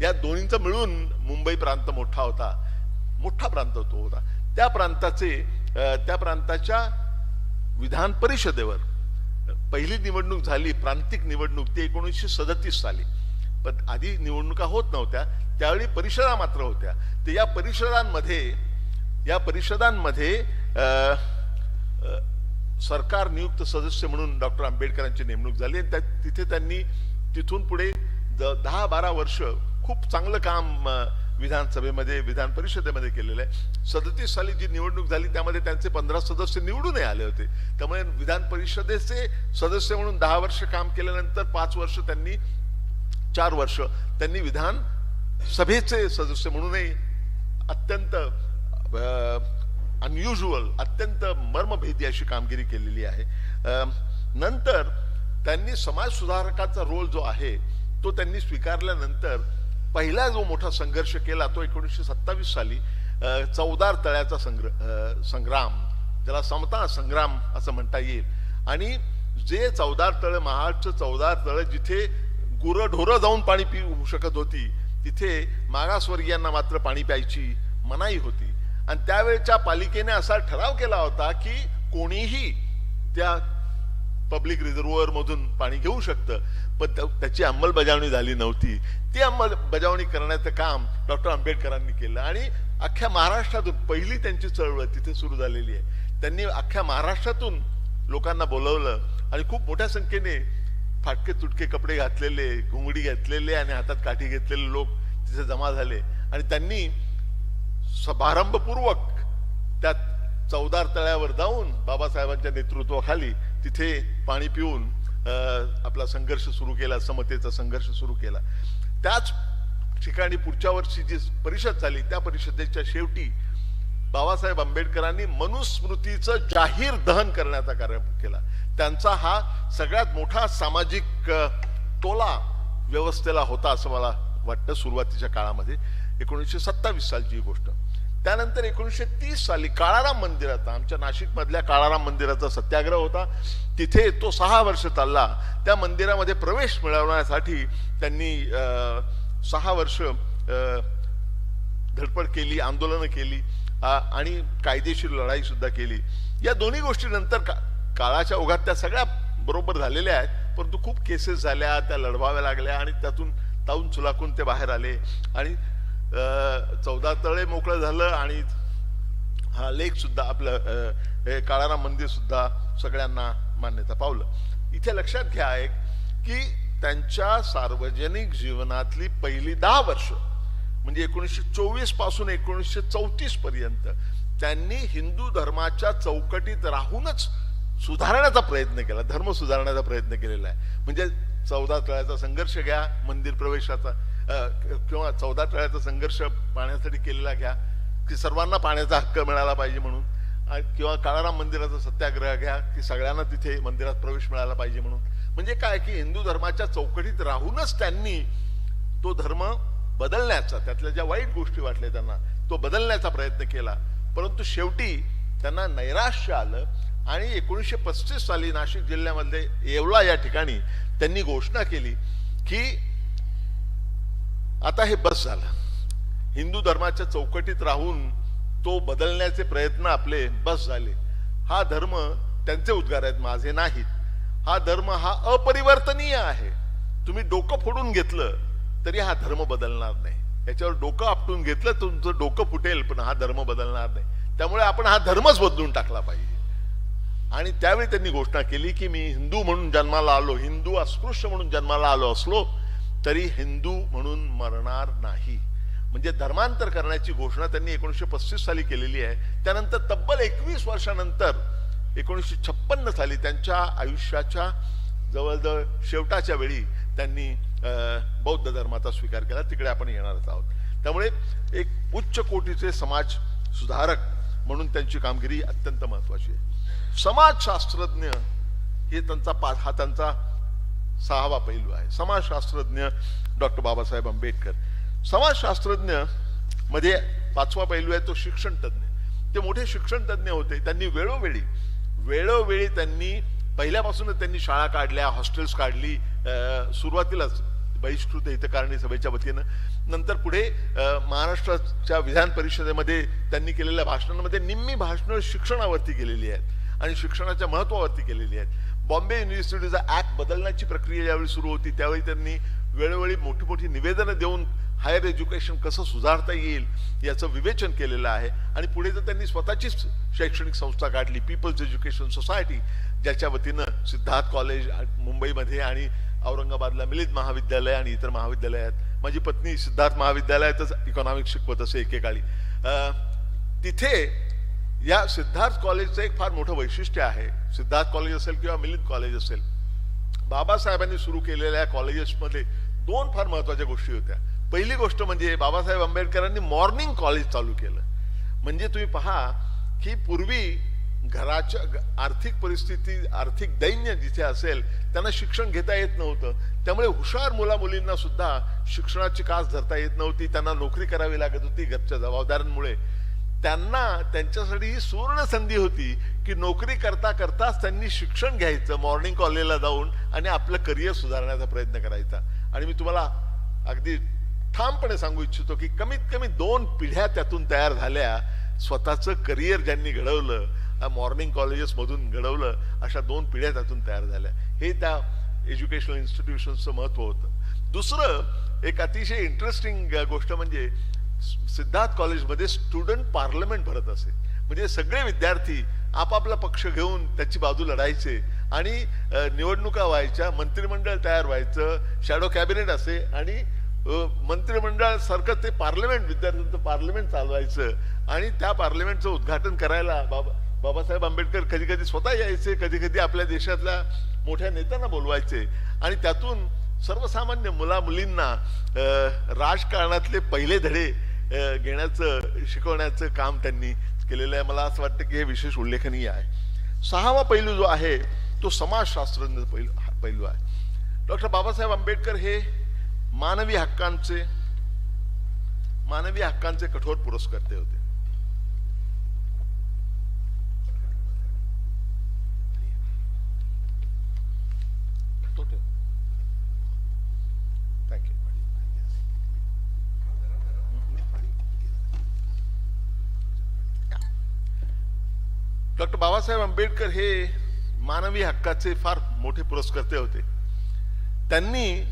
या दोन्हींचा मिळून मुंबई प्रांत मोठा होता. मोठा प्रांत तो होता. त्या प्रांताच्या विधान परिषदेवर पहिली निवडणूक झाली, प्रांतिक निवडणूक, ती 1937 साली. पण आधी निवडणुका होत नव्हत्या, त्यावेळी परिषदा मात्र होत्या. तर या परिषदांमध्ये सरकार नियुक्त सदस्य म्हणून डॉक्टर आंबेडकरांची नेमणूक झाली. तिथे त्यांनी तिथून पुढे 10-12 वर्ष खूप चांगलं काम विधानसभेमध्ये, विधान परिषदेमध्ये केलेलं आहे. 37 साली जी निवडणूक झाली त्यामध्ये त्यांचे 15 सदस्य निवडूनही आले होते. त्यामुळे विधान परिषदेचे सदस्य म्हणून 10 वर्ष काम केल्यानंतर 4 वर्ष त्यांनी विधान सभेचे सदस्य म्हणूनही अत्यंत अनयुज्युअल, अत्यंत मर्मभेदी अशी कामगिरी केलेली आहे. नंतर त्यांनी समाज सुधारकाचा रोल जो आहे तो त्यांनी स्वीकारल्यानंतर पहिला जो मोठा संघर्ष केला तो 1927 साली चौदार तळ्याचा संग्राम, ज्याला समता संग्राम असं म्हणता येईल. आणि जे चौदार तळ, महाडचं चौदार तळ, जिथे गुरंढोरं जाऊन पाणी पिऊ शकत होती, तिथे मागासवर्गीयांना मात्र पाणी प्यायची मनाई होती. आणि त्यावेळच्या पालिकेने असा ठराव केला होता की कोणीही त्या पब्लिक रिझर्व्हर मधून पाणी घेऊ शकतं, पण त्याची अंमलबजावणी झाली नव्हती. ती अंमलबजावणी करण्याचं काम डॉक्टर आंबेडकरांनी केलं आणि अख्ख्या महाराष्ट्रातून पहिली त्यांची चळवळ तिथे सुरू झालेली आहे. त्यांनी अख्ख्या महाराष्ट्रातून लोकांना बोलवलं आणि खूप मोठ्या संख्येने फाटके तुटके कपडे घातलेले, घुंगडी घातलेले आणि हातात काठी घेतलेले लोक तिथे जमा झाले आणि त्यांनी समारंभपूर्वक त्या चौदार तळ्यावर जाऊन बाबासाहेबांच्या नेतृत्वाखाली तिथे पाणी पिऊन आपला संघर्ष सुरू केला, समतेचा संघर्ष सुरू केला. त्याच ठिकाणी पुढच्या वर्षी जी परिषद झाली त्या परिषदेच्या शेवटी बाबासाहेब आंबेडकरांनी मनुस्मृतीचं जाहीर दहन करण्याचा कार्यक्रम केला. त्यांचा हा सगळ्यात मोठा सामाजिक टोला व्यवस्थेला होता असं मला वाटतं सुरुवातीच्या काळामध्ये. 1927 सालची ही गोष्ट. त्यानंतर 1930 साली काळाराम मंदिराचा, आमच्या नाशिक मधल्या काळाराम मंदिराचा सत्याग्रह होता. तिथे तो 6 वर्ष चालला. त्या मंदिरामध्ये प्रवेश मिळवण्यासाठी त्यांनी 6 वर्ष धडपड केली, आंदोलनं केली आणि कायदेशीर लढाई सुद्धा केली. या दोन्ही गोष्टी नंतर काळाच्या ओघात त्या सगळ्या बरोबर झालेल्या आहेत, परंतु खूप केसेस झाल्या, त्या लढवाव्या लागल्या आणि त्यातून ताऊन चुलाकून ते बाहेर आले आणि 14 तळे मोकळं झालं आणि हा लेख सुद्धा आपलं काळाराम मंदिर सुद्धा सगळ्यांना मान्यता पावलं. इथे लक्षात घ्या एक की त्यांच्या सार्वजनिक जीवनातली पहिली 10 वर्ष म्हणजे 1924 पासून 1934 पर्यंत त्यांनी हिंदू धर्माच्या चौकटीत राहूनच सुधारण्याचा प्रयत्न केला, धर्म सुधारण्याचा प्रयत्न केलेला आहे. म्हणजे 14 तळ्याचा संघर्ष घ्या, मंदिर प्रवेशाचा किंवा 14 तळ्याचा संघर्ष पाण्यासाठी केलेला घ्या की सर्वांना पाण्याचा हक्क मिळाला पाहिजे म्हणून, किंवा काळाराम मंदिराचा सत्याग्रह घ्या की सगळ्यांना तिथे मंदिरात प्रवेश मिळाला पाहिजे म्हणून. म्हणजे काय की हिंदू धर्माच्या चौकटीत राहूनच त्यांनी तो धर्म बदलण्याचा, त्यातल्या ज्या वाईट गोष्टी वाटल्या त्यांना तो बदलण्याचा प्रयत्न केला. परंतु शेवटी त्यांना नैराश्य आलं आणि 1935 साली नाशिक जिल्ह्यामध्ये येवला या ठिकाणी त्यांनी घोषणा केली की आता हे बस झालं, हिंदू धर्माच्या चौकटीत राहून तो बदलण्याचे प्रयत्न आपले बस झाले. हा धर्म, त्यांचे उद्गार आहेत, माझे नाहीत, हा धर्म हा अपरिवर्तनीय आहे. तुम्ही डोकं फोडून घेतलं तरी हा धर्म बदलणार नाही. याच्यावर डोकं आपटून घेतलं तर तुमचं डोकं फुटेल, पण हा धर्म बदलणार नाही. त्यामुळे आपण हा धर्मच बदलून टाकला पाहिजे. आणि त्यावेळी त्यांनी घोषणा केली की मी हिंदू म्हणून जन्माला आलो, हिंदू अस्पृश्य म्हणून जन्माला आलो असलो तरी हिंदू म्हणून मरणार नाही. म्हणजे धर्मांतर करण्याची घोषणा त्यांनी 1935 साली केलेली आहे. त्यानंतर तब्बल 21 वर्षानंतर 1956 साली त्यांच्या आयुष्याच्या जवळजवळ शेवटाच्या वेळी त्यांनी बौद्ध धर्माचा स्वीकार केला. तिकडे आपण येणारच आहोत. त्यामुळे एक उच्च कोटीचे समाज सुधारक म्हणून त्यांची कामगिरी अत्यंत महत्वाची आहे. समाजशास्त्रज्ञ हे हा त्यांचा 6वा पैलू आहे. समाजशास्त्रज्ञ डॉक्टर बाबासाहेब आंबेडकर. समाजशास्त्रज्ञ मध्ये 5वा पैलू आहे तो शिक्षण तज्ञ. ते मोठे शिक्षण तज्ञ होते. त्यांनी वेळोवेळी त्यांनी पहिल्यापासूनच त्यांनी शाळा काढल्या, हॉस्टेल्स काढली. सुरुवातीलाच बहिष्कृत हितकारणी सभेच्या वतीनं, नंतर पुढे महाराष्ट्राच्या विधान परिषदेमध्ये त्यांनी केलेल्या भाषणांमध्ये निम्मी भाषणं शिक्षणावरती केलेली आहेत आणि शिक्षणाच्या महत्वावरती केलेली आहेत. बॉम्बे युनिव्हर्सिटीचा ऍक्ट बदलण्याची प्रक्रिया ज्यावेळी सुरू होती त्यावेळी त्यांनी वेळोवेळी मोठी मोठी निवेदनं देऊन हायर एज्युकेशन कसं सुधारता येईल याचं विवेचन केलेलं आहे. आणि पुढे तर त्यांनी स्वतःचीच शैक्षणिक संस्था काढली, पीपल्स एज्युकेशन सोसायटी, ज्याच्या वतीनं सिद्धार्थ कॉलेज मुंबईमध्ये आणि औरंगाबादला मिलिंद महाविद्यालय आणि इतर महाविद्यालयात, माझी पत्नी सिद्धार्थ महाविद्यालयातच इकॉनॉमिक्स शिकवत असे एकेकाळी. तिथे या सिद्धार्थ कॉलेजचं एक फार मोठं वैशिष्ट्य आहे. सिद्धार्थ कॉलेज असेल किंवा मिलिंद कॉलेज असेल, बाबासाहेबांनी सुरू केलेल्या कॉलेजेसमध्ये 2 फार महत्वाच्या गोष्टी होत्या. पहिली गोष्ट म्हणजे बाबासाहेब आंबेडकरांनी मॉर्निंग कॉलेज चालू केलं. म्हणजे तुम्ही पहा की पूर्वी घराच्या आर्थिक परिस्थिती, आर्थिक दैन्य जिथे असेल त्यांना शिक्षण घेता येत नव्हतं. त्यामुळे हुशार मुला मुलींना सुद्धा शिक्षणाची कास धरता येत नव्हती. त्यांना नोकरी करावी लागत होती घरच्या जबाबदाऱ्यांमुळे. त्यांना त्यांच्यासाठी ही सुवर्ण संधी होती की नोकरी करता करताच त्यांनी शिक्षण घ्यायचं, मॉर्निंग कॉलेजला जाऊन, आणि आपलं करिअर सुधारण्याचा प्रयत्न करायचा. आणि मी तुम्हाला अगदी ठामपणे सांगू इच्छितो की कमीत कमी 2 पिढ्या त्यातून तयार झाल्या. स्वतःचं करिअर ज्यांनी घडवलं मॉर्निंग कॉलेजेसमधून घडवलं, अशा 2 पिढ्या त्यातून तयार झाल्या. हे त्या एज्युकेशनल इन्स्टिट्यूशनचं महत्त्व होतं. दुसरं एक अतिशय इंटरेस्टिंग गोष्ट म्हणजे सिद्धार्थ कॉलेजमध्ये स्टुडंट पार्लमेंट भरत असे. म्हणजे सगळे विद्यार्थी आपापला पक्ष घेऊन त्याची बाजू लढायचे आणि निवडणुका व्हायच्या, मंत्रिमंडळ तयार व्हायचं, शॅडो कॅबिनेट असे आणि मंत्रिमंडळ सारखं ते पार्लमेंट, विद्यार्थ्यांचं पार्लमेंट चालवायचं. आणि त्या पार्लमेंटचं उद्घाटन करायला बाबासाहेब आंबेडकर कधी कधी स्वतः यायचे, कधी कधी आपल्या देशातल्या मोठ्या नेत्यांना बोलवायचे. आणि त्यातून सर्वसामान्य मुलींना राजकारणातले पहिले धडे शिकवण्याचं काम त्यांनी केलेलं आहे. मला असं वाटतं की हे विशेष उल्लेखनीय आहे. 6वा पैलू जो आहे तो समाजशास्त्रज्ञ पैलू आहे. डॉक्टर बाबासाहेब आंबेडकर हे मानवी हक्कांचे कठोर पुरस्कर्ते होते. डॉक्टर बाबासाहेब आंबेडकर हे मानवी हक्काचे फार मोठे पुरस्कर्ते होते. त्यांनी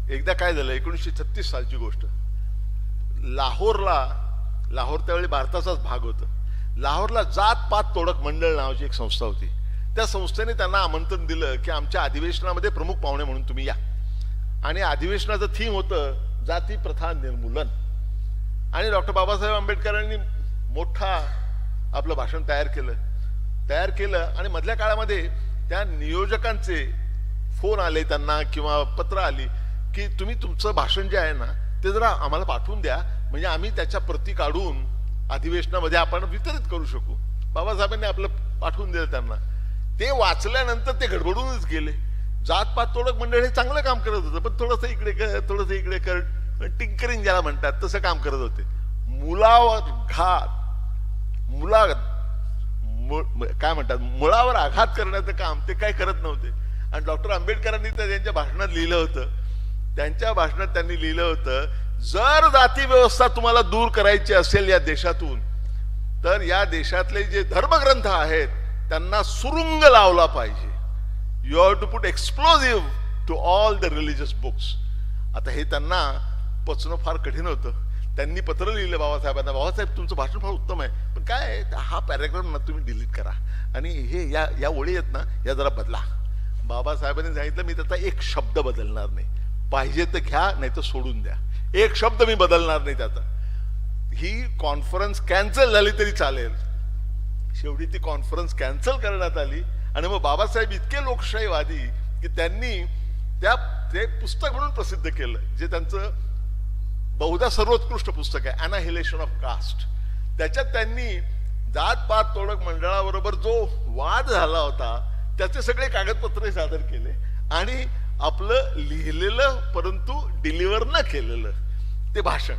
एकदा काय झालं, 1936 सालची गोष्ट, लाहोर त्यावेळी भारताचाच भाग होता. लाहोरला जात पात तोडक मंडळ नावाची एक संस्था होती. त्या संस्थेने त्यांना आमंत्रण दिलं की आमच्या अधिवेशनामध्ये प्रमुख पाहुणे म्हणून तुम्ही या. आणि अधिवेशनाचं थीम होतं जाती प्रथा निर्मूलन. आणि डॉक्टर बाबासाहेब आंबेडकरांनी मोठा आपलं भाषण तयार केलं आणि मधल्या काळामध्ये त्या नियोजकांचे फोन आले त्यांना किंवा पत्र आली की तुम्ही तुमचं भाषण जे आहे ना ते जरा आम्हाला पाठवून द्या, म्हणजे आम्ही त्याच्या प्रती काढून अधिवेशनामध्ये आपण वितरित करू शकू. बाबासाहेबांनी आपलं पाठवून दिलं त्यांना. ते वाचल्यानंतर ते गडबडूनच गेले. जातपात तोडक मंडळ हे चांगलं काम करत होतं, पण थोडंसं इकडे कर टिंकरिंग ज्याला म्हणतात तसं काम करत होते. मुळावर आघात करण्याचं काम ते काय करत नव्हते. आणि डॉक्टर आंबेडकरांनी तर त्यांच्या भाषणात लिहिलं होतं, जर जाती व्यवस्था तुम्हाला दूर करायची असेल या देशातून, तर या देशातले जे धर्मग्रंथ आहेत त्यांना सुरुंग लावला पाहिजे. You have to put explosive to all the religious books. आता हे त्यांना पचणं फार कठीण होतं. त्यांनी पत्र लिहिलं बाबासाहेबांना, बाबासाहेब तुमचं भाषण फार उत्तम आहे, पण काय हा पॅराग्राफ ना तुम्ही डिलीट करा आणि हे या ओळी आहेत ना या जरा बदला. बाबासाहेबांनी सांगितलं मी त्याचा एक शब्द बदलणार नाही, पाहिजे तर घ्या नाही तर सोडून द्या, एक शब्द मी बदलणार नाही त्याचा. ही कॉन्फरन्स कॅन्सल झाली तरी चालेल. शेवटी ती कॉन्फरन्स कॅन्सल करण्यात आली आणि मग बाबासाहेब इतके लोकशाहीवादी की त्यांनी ते पुस्तक म्हणून प्रसिद्ध केलं, जे त्यांचं बहुधा सर्वोत्कृष्ट पुस्तक आहे, अनाहिलेशन ऑफ कास्ट. त्याच्यात त्यांनी जात पात तोडक मंडळाबरोबर जो वाद झाला होता त्याचे सगळे कागदपत्र सादर केले आणि आपलं लिहिलेलं परंतु डिलिव्हर न केलेलं ते भाषण,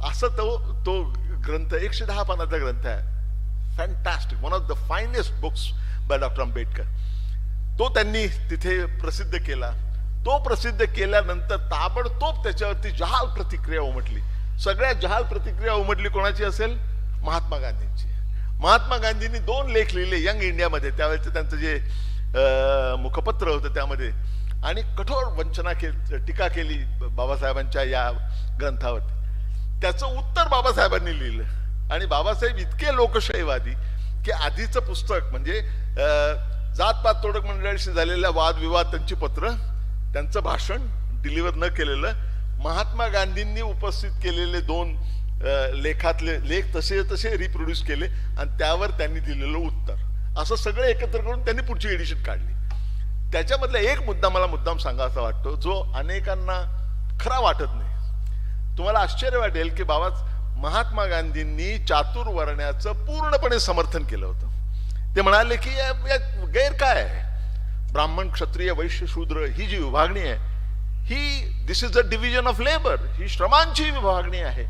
असं तो ग्रंथ 110 पानाचा ग्रंथ आहे. Fantastic, one of the finest books by doctor Ambedkar. तो त्यांनी तिथे प्रसिद्ध केला. तो प्रसिद्ध केल्यानंतर ताबडतोब त्याच्यावरती जहाल प्रतिक्रिया उमटली. सगळ्यात जहाल प्रतिक्रिया उमटली कोणाची असेल? महात्मा गांधींची. महात्मा गांधींनी 2 लेख लिहिले यंग इंडियामध्ये, त्यावेळेचं त्यांचं जे मुखपत्र होतं त्यामध्ये, आणि कठोर टीका केली बाबासाहेबांच्या या ग्रंथावरती. त्याचं उत्तर बाबासाहेबांनी लिहिलं. आणि बाबासाहेब इतके लोकशाहीवादी की आधीचं पुस्तक म्हणजे जातपात तोडक मंडळाशी झालेल्या वादविवाद, त्यांची पत्र, त्यांचं भाषण डिलिव्हर न केलेलं, महात्मा गांधींनी उपस्थित केलेले 2 लेखातले लेख तसे रिप्रोड्यूस केले आणि त्यावर त्यांनी दिलेलं उत्तर, असं सगळं एकत्र करून त्यांनी पुढची एडिशन काढली. त्याच्यामधला एक मुद्दा मला मुद्दाम सांगायचा वाटतो जो अनेकांना खरा वाटत नाही. तुम्हाला आश्चर्य वाटेल की महात्मा गांधींनी चातुर्वर्ण्याचं पूर्णपणे समर्थन केलं होतं. ते म्हणाले की यात गैर काय आहे? ब्राह्मण, क्षत्रिय, वैश्य, शूद्र ही जी विभागणी आहे this is a division of labour, ही श्रमांची विभागणी आहे.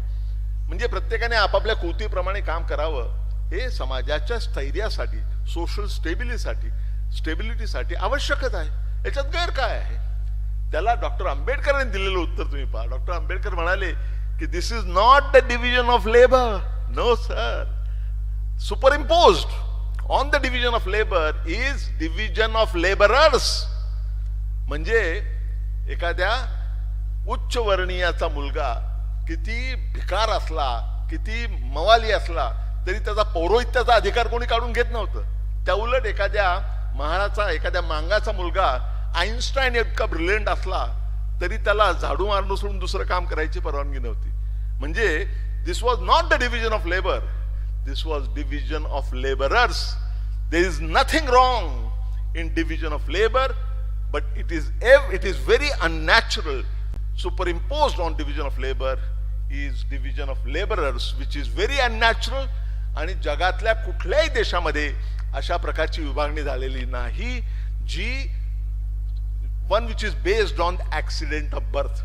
म्हणजे प्रत्येकाने आपापल्या कृतीप्रमाणे काम करावं, हे समाजाच्या स्थैर्यासाठी, सोशल स्टेबिलिटीसाठी आवश्यकच आहे. याच्यात गैर काय आहे? त्याला डॉक्टर आंबेडकरांनी दिलेलं उत्तर तुम्ही पहा. डॉक्टर आंबेडकर म्हणाले की this is not the division of labour, no sir, superimposed. On the division of labour is division of labourers. म्हणजे एखाद्या उच्च वर्णीयाचा मुलगा किती भिकार असला, किती मवाली असला, तरी त्याचा पौरोहित्याचा अधिकार कोणी काढून घेत नव्हतं. त्या उलट एखाद्या महाराचा, एखाद्या मांगाचा मुलगा आईन्स्टाईन इतका ब्रिलियंट असला तरी त्याला झाडू मारणं सोडून दुसरं काम करायची परवानगी नव्हती. म्हणजे this was not the division of labour, this was division of labourers. There is nothing wrong in division of labour, but it is very unnatural. Superimposed on division of labor is division of laborers, which is very unnatural. आणि जगातल्या कुठल्याही देशामध्ये अशा प्रकारची विभागणी झालेली नाही, जी one which is based on accident of birth.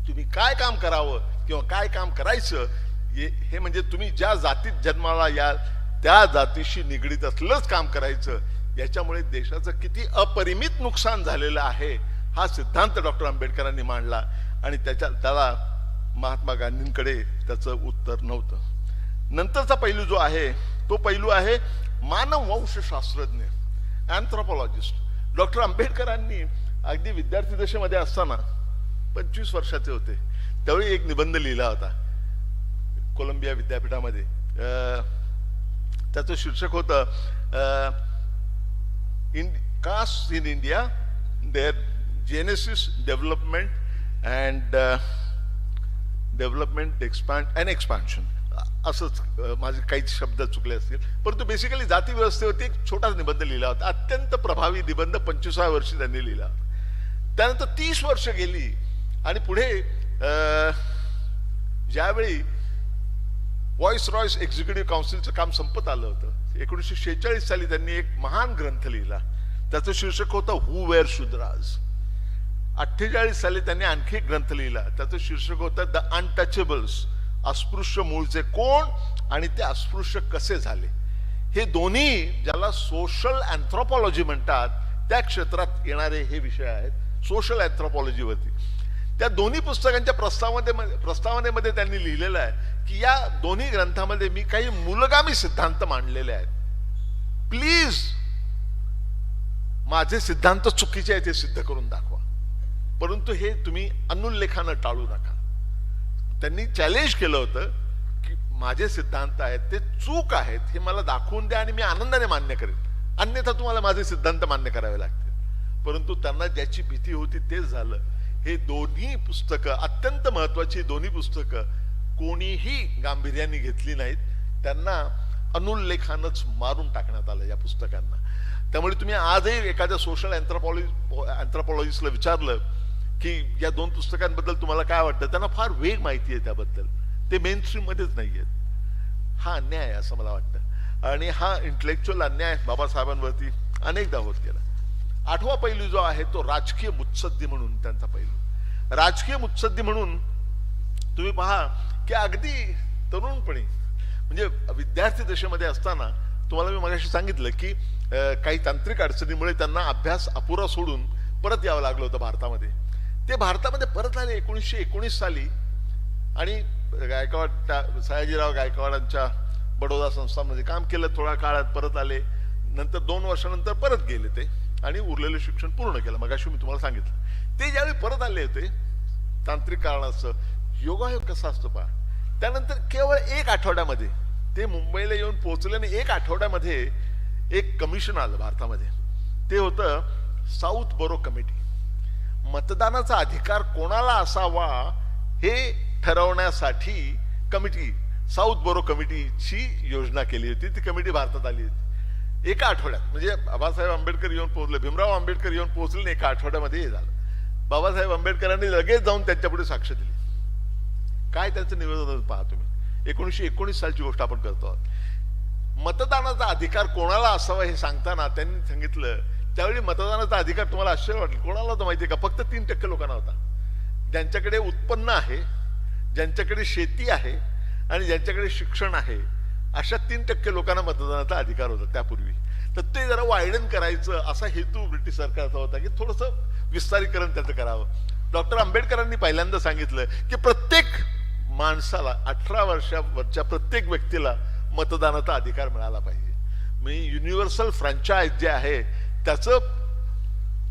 तुम्ही काय काम करावं किंवा काय काम करायचं हे म्हणजे तुम्ही ज्या जातीत जन्माला याल त्या जातीशी निगडीत असलंच काम करायचं. याच्यामुळे देशाचं किती अपरिमित नुकसान झालेलं आहे हा सिद्धांत डॉक्टर आंबेडकरांनी मांडला. आणि त्याला महात्मा गांधींकडे त्याचं उत्तर नव्हतं. नंतरचा पैलू जो आहे तो पैलू आहे मानववंशशास्त्रज्ञ, अँथ्रोपॉलॉजिस्ट. डॉक्टर आंबेडकरांनी अगदी विद्यार्थी दशेमध्ये असताना 25 वर्षाचे होते त्यावेळी एक निबंध लिहिला होता कोलंबिया विद्यापीठामध्ये. त्याचं शीर्षक होतं Castes in India, their genesis, development and expansion. असंच माझे काही शब्द चुकले असतील, परंतु बेसिकली जाती व्यवस्थेवरती एक छोटाच निबंध लिहिला होता. अत्यंत प्रभावी निबंध 25व्या वर्षी त्यांनी लिहिला. त्यानंतर 30 वर्ष गेली आणि पुढे ज्यावेळी व्हॉइस रॉयस एक्झिक्युटिव्ह काउन्सिलचं काम संपत आलं होतं, 1946 साली त्यांनी एक महान ग्रंथ लिहिला. त्याचं शीर्षक होतं हू वेअर शूद्राज. 48 साली त्यांनी आणखी एक ग्रंथ लिहिला. त्याचं शीर्षक होतं द अनटचेबल्स, अस्पृश्य मूळचे कोण आणि ते अस्पृश्य कसे झाले. हे दोन्ही ज्याला सोशल अँथ्रोपॉलॉजी म्हणतात त्या क्षेत्रात येणारे हे विषय आहेत, सोशल अँथ्रोपॉलॉजीवरती. त्या दोन्ही पुस्तकांच्या प्रस्तावनेमध्ये त्यांनी लिहिलेलं आहे की या दोन्ही ग्रंथामध्ये मी काही मूलगामी सिद्धांत मांडलेले आहेत. प्लीज माझे सिद्धांत चुकीचे आहेत हे सिद्ध करून दाखवा, परंतु हे तुम्ही अनुल्लेखानं टाळू नका. त्यांनी चॅलेंज केलं होतं की माझे सिद्धांत आहेत ते चूक आहेत हे मला दाखवून द्या आणि मी आनंदाने मान्य करेन, अन्यथा तुम्हाला माझे सिद्धांत मान्य करावे लागतील. परंतु त्यांना ज्याची भीती होती तेच झालं. हे दोन्ही पुस्तकं, अत्यंत महत्वाची दोन्ही पुस्तकं कोणीही गांभीर्याने घेतली नाहीत. त्यांना अनुल्लेखानच मारून टाकण्यात आलं या पुस्तकांना. त्यामुळे तुम्ही आजही एखाद्या सोशल अँथ्रोपॉलॉजिस्टला विचारलं की या दोन पुस्तकांबद्दल तुम्हाला काय वाटतं, त्यांना फार वेग माहिती आहे त्याबद्दल, ते मेनस्ट्रीम मध्येच नाही आहेत. हा अन्याय आहे असं मला वाटतं. आणि हा इंटलेक्च्युअल अन्याय बाबासाहेबांवरती अनेकदा होत गेला. 8वा पैलू जो आहे तो राजकीय मुत्सद्दी म्हणून त्यांचा पैलू. राजकीय मुत्सद्दी म्हणून तुम्ही पहा की अगदी तरुणपणी म्हणजे विद्यार्थी दशेमध्ये असताना तुम्हाला मी मगाशी सांगितलं की काही तांत्रिक अडचणीमुळे त्यांना अभ्यास अपुरा सोडून परत यावं लागलं होतं भारतामध्ये. ते भारतामध्ये परत आले 1919 साली आणि सयाजीराव गायकवाडांच्या बडोदा संस्थांमध्ये काम केलं. थोड्या काळात परत आले. नंतर 2 वर्षानंतर परत गेले ते आणि उरलेलं शिक्षण पूर्ण केलं. मगाशी मी तुम्हाला सांगितलं. ते ज्यावेळी परत आले होते तांत्रिक कारणाचं, योगायोग कसा असतो पहा. त्यानंतर केवळ 1 आठवड्यामध्ये ते मुंबईला येऊन पोहोचले आणि 1 आठवड्यामध्ये एक कमिशन आलं भारतामध्ये. ते होतं साऊथ बोरो कमिटी. मतदानाचा अधिकार कोणाला असावा हे ठरवण्यासाठी कमिटी, साऊथ बोरो कमिटीची योजना केली होती. ती कमिटी भारतात आली होती 1 आठवड्यात. म्हणजे बाबासाहेब आंबेडकर येऊन पोहोचले, भीमराव आंबेडकर येऊन पोहोचले आणि 1 आठवड्यामध्ये हे झालं. बाबासाहेब आंबेडकरांनी लगेच जाऊन त्यांच्यापुढे साक्ष दिली. काय त्यांचं निवेदन पहा तुम्ही. 1919 सालची गोष्ट आपण करतो आहोत. मतदानाचा अधिकार कोणाला असावा हे सांगताना त्यांनी सांगितलं, त्यावेळी मतदानाचा अधिकार तुम्हाला आश्चर्य वाटेल, कोणाला होता माहितीये का? फक्त 3% लोकांना होता. ज्यांच्याकडे उत्पन्न आहे, ज्यांच्याकडे शेती आहे आणि ज्यांच्याकडे शिक्षण आहे, अशा 3% लोकांना मतदानाचा अधिकार होता त्यापूर्वी. तर ते जरा वायडन करायचं असा हेतू ब्रिटिश सरकारचा होता की थोडंसं विस्तारीकरण त्याचं करावं. डॉक्टर आंबेडकरांनी पहिल्यांदा सांगितलं की प्रत्येक माणसाला 18 वर्षावरच्या प्रत्येक व्यक्तीला मतदानाचा अधिकार मिळाला पाहिजे. मी युनिव्हर्सल फ्रँचायझ जे आहे त्याचं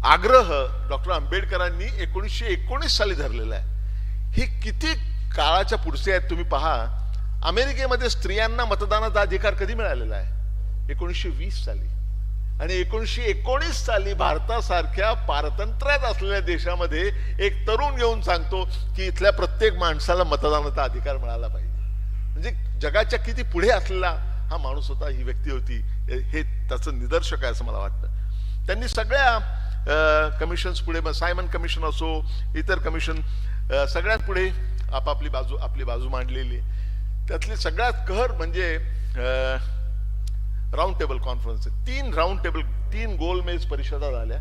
आग्रह डॉक्टर आंबेडकरांनी 1919 साली धरलेला आहे. ही किती काळाच्या पुढचे आहेत तुम्ही पहा. अमेरिकेमध्ये स्त्रियांना मतदानाचा अधिकार कधी मिळालेला आहे? 1920 साली. आणि 1919 साली भारतासारख्या पारतंत्र्यात असलेल्या देशामध्ये एक तरुण येऊन सांगतो की इथल्या प्रत्येक माणसाला मतदानाचा अधिकार मिळाला पाहिजे. म्हणजे जगाच्या किती पुढे असलेला हा माणूस होता, ही व्यक्ती होती. हे त्याचं निदर्शक आहे असं मला वाटतं. त्यांनी सगळ्या कमिशन्स पुढे, सायमन कमिशन असो, इतर कमिशन, सगळ्यात पुढे आपली बाजू मांडलेली. त्यातली सगळ्यात कहर म्हणजे राऊंड टेबल कॉन्फरन्स. 3 गोलमेज परिषदा झाल्या.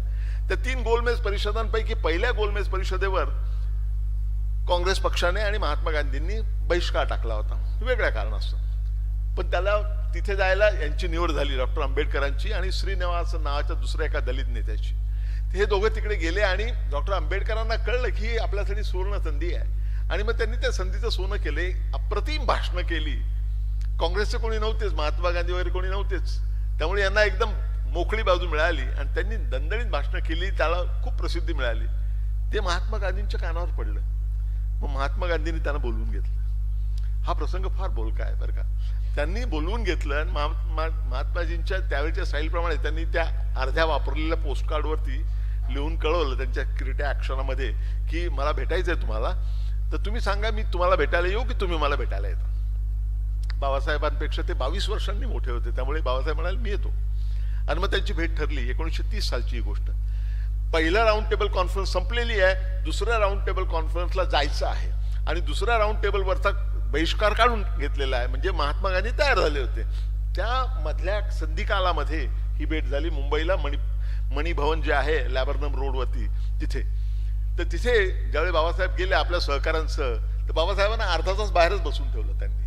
त्या 3 गोलमेज परिषदांपैकी पहिल्या गोलमेज परिषदेवर काँग्रेस पक्षाने आणि महात्मा गांधींनी बहिष्कार टाकला होता वेगळ्या कारणास्तव. पण त्याला तिथे जायला यांची निवड झाली, डॉक्टर आंबेडकरांची आणि श्रीनिवास नावाच्या दुसऱ्या एका दलित नेत्याची. हे दोघं तिकडे गेले आणि डॉक्टर आंबेडकरांना कळलं की ही आपल्यासाठी सुवर्ण संधी आहे. आणि मग त्यांनी त्या संधीचं सोनं केले. अप्रतिम भाषणं केली. काँग्रेसचे कोणी नव्हतेच, महात्मा गांधी वगैरे कोणी नव्हतेच, त्यामुळे यांना एकदम मोकळी बाजू मिळाली आणि त्यांनी दणदणीत भाषणं केली. त्याला खूप प्रसिद्धी मिळाली. ते महात्मा गांधींच्या कानावर पडलं. मग महात्मा गांधींनी त्यांना बोलवून घेतलं. हा प्रसंग फार बोलका आहे बरं का. त्यांनी बोलवून घेतलं आणि महात्माजींच्या त्यावेळच्या स्टाईलप्रमाणे त्यांनी त्या अर्ध्या वापरलेल्या पोस्टकार्डवरती लिहून कळवलं त्यांच्या क्रिटिक ॲक्शनामध्ये की मला भेटायचं आहे तुम्हाला, तर तुम्ही सांगा मी तुम्हाला भेटायला येऊ की तुम्ही मला भेटायला येता. बाबासाहेबांपेक्षा ते 22 वर्षांनी मोठे होते, त्यामुळे बाबासाहेब म्हणाले मी येतो. आणि मग त्यांची भेट ठरली. 1930 सालची ही गोष्ट. पहिला राऊंड टेबल कॉन्फरन्स संपलेली आहे. दुसऱ्या राऊंड टेबल कॉन्फरन्सला जायचं आहे आणि दुसऱ्या राऊंड टेबलवरचा बहिष्कार काढून घेतलेला आहे. म्हणजे महात्मा गांधी तयार झाले होते. त्या मधल्या संधिकालामध्ये ही भेट झाली मुंबईला मणी भवन जे आहे लॅबर्नम रोडवरती तिथे. तर तिथे ज्यावेळी बाबासाहेब गेले आपल्या सहकाऱ्यांसह, तर बाबासाहेबांना अर्धा तास बाहेरच बसून ठेवलं त्यांनी.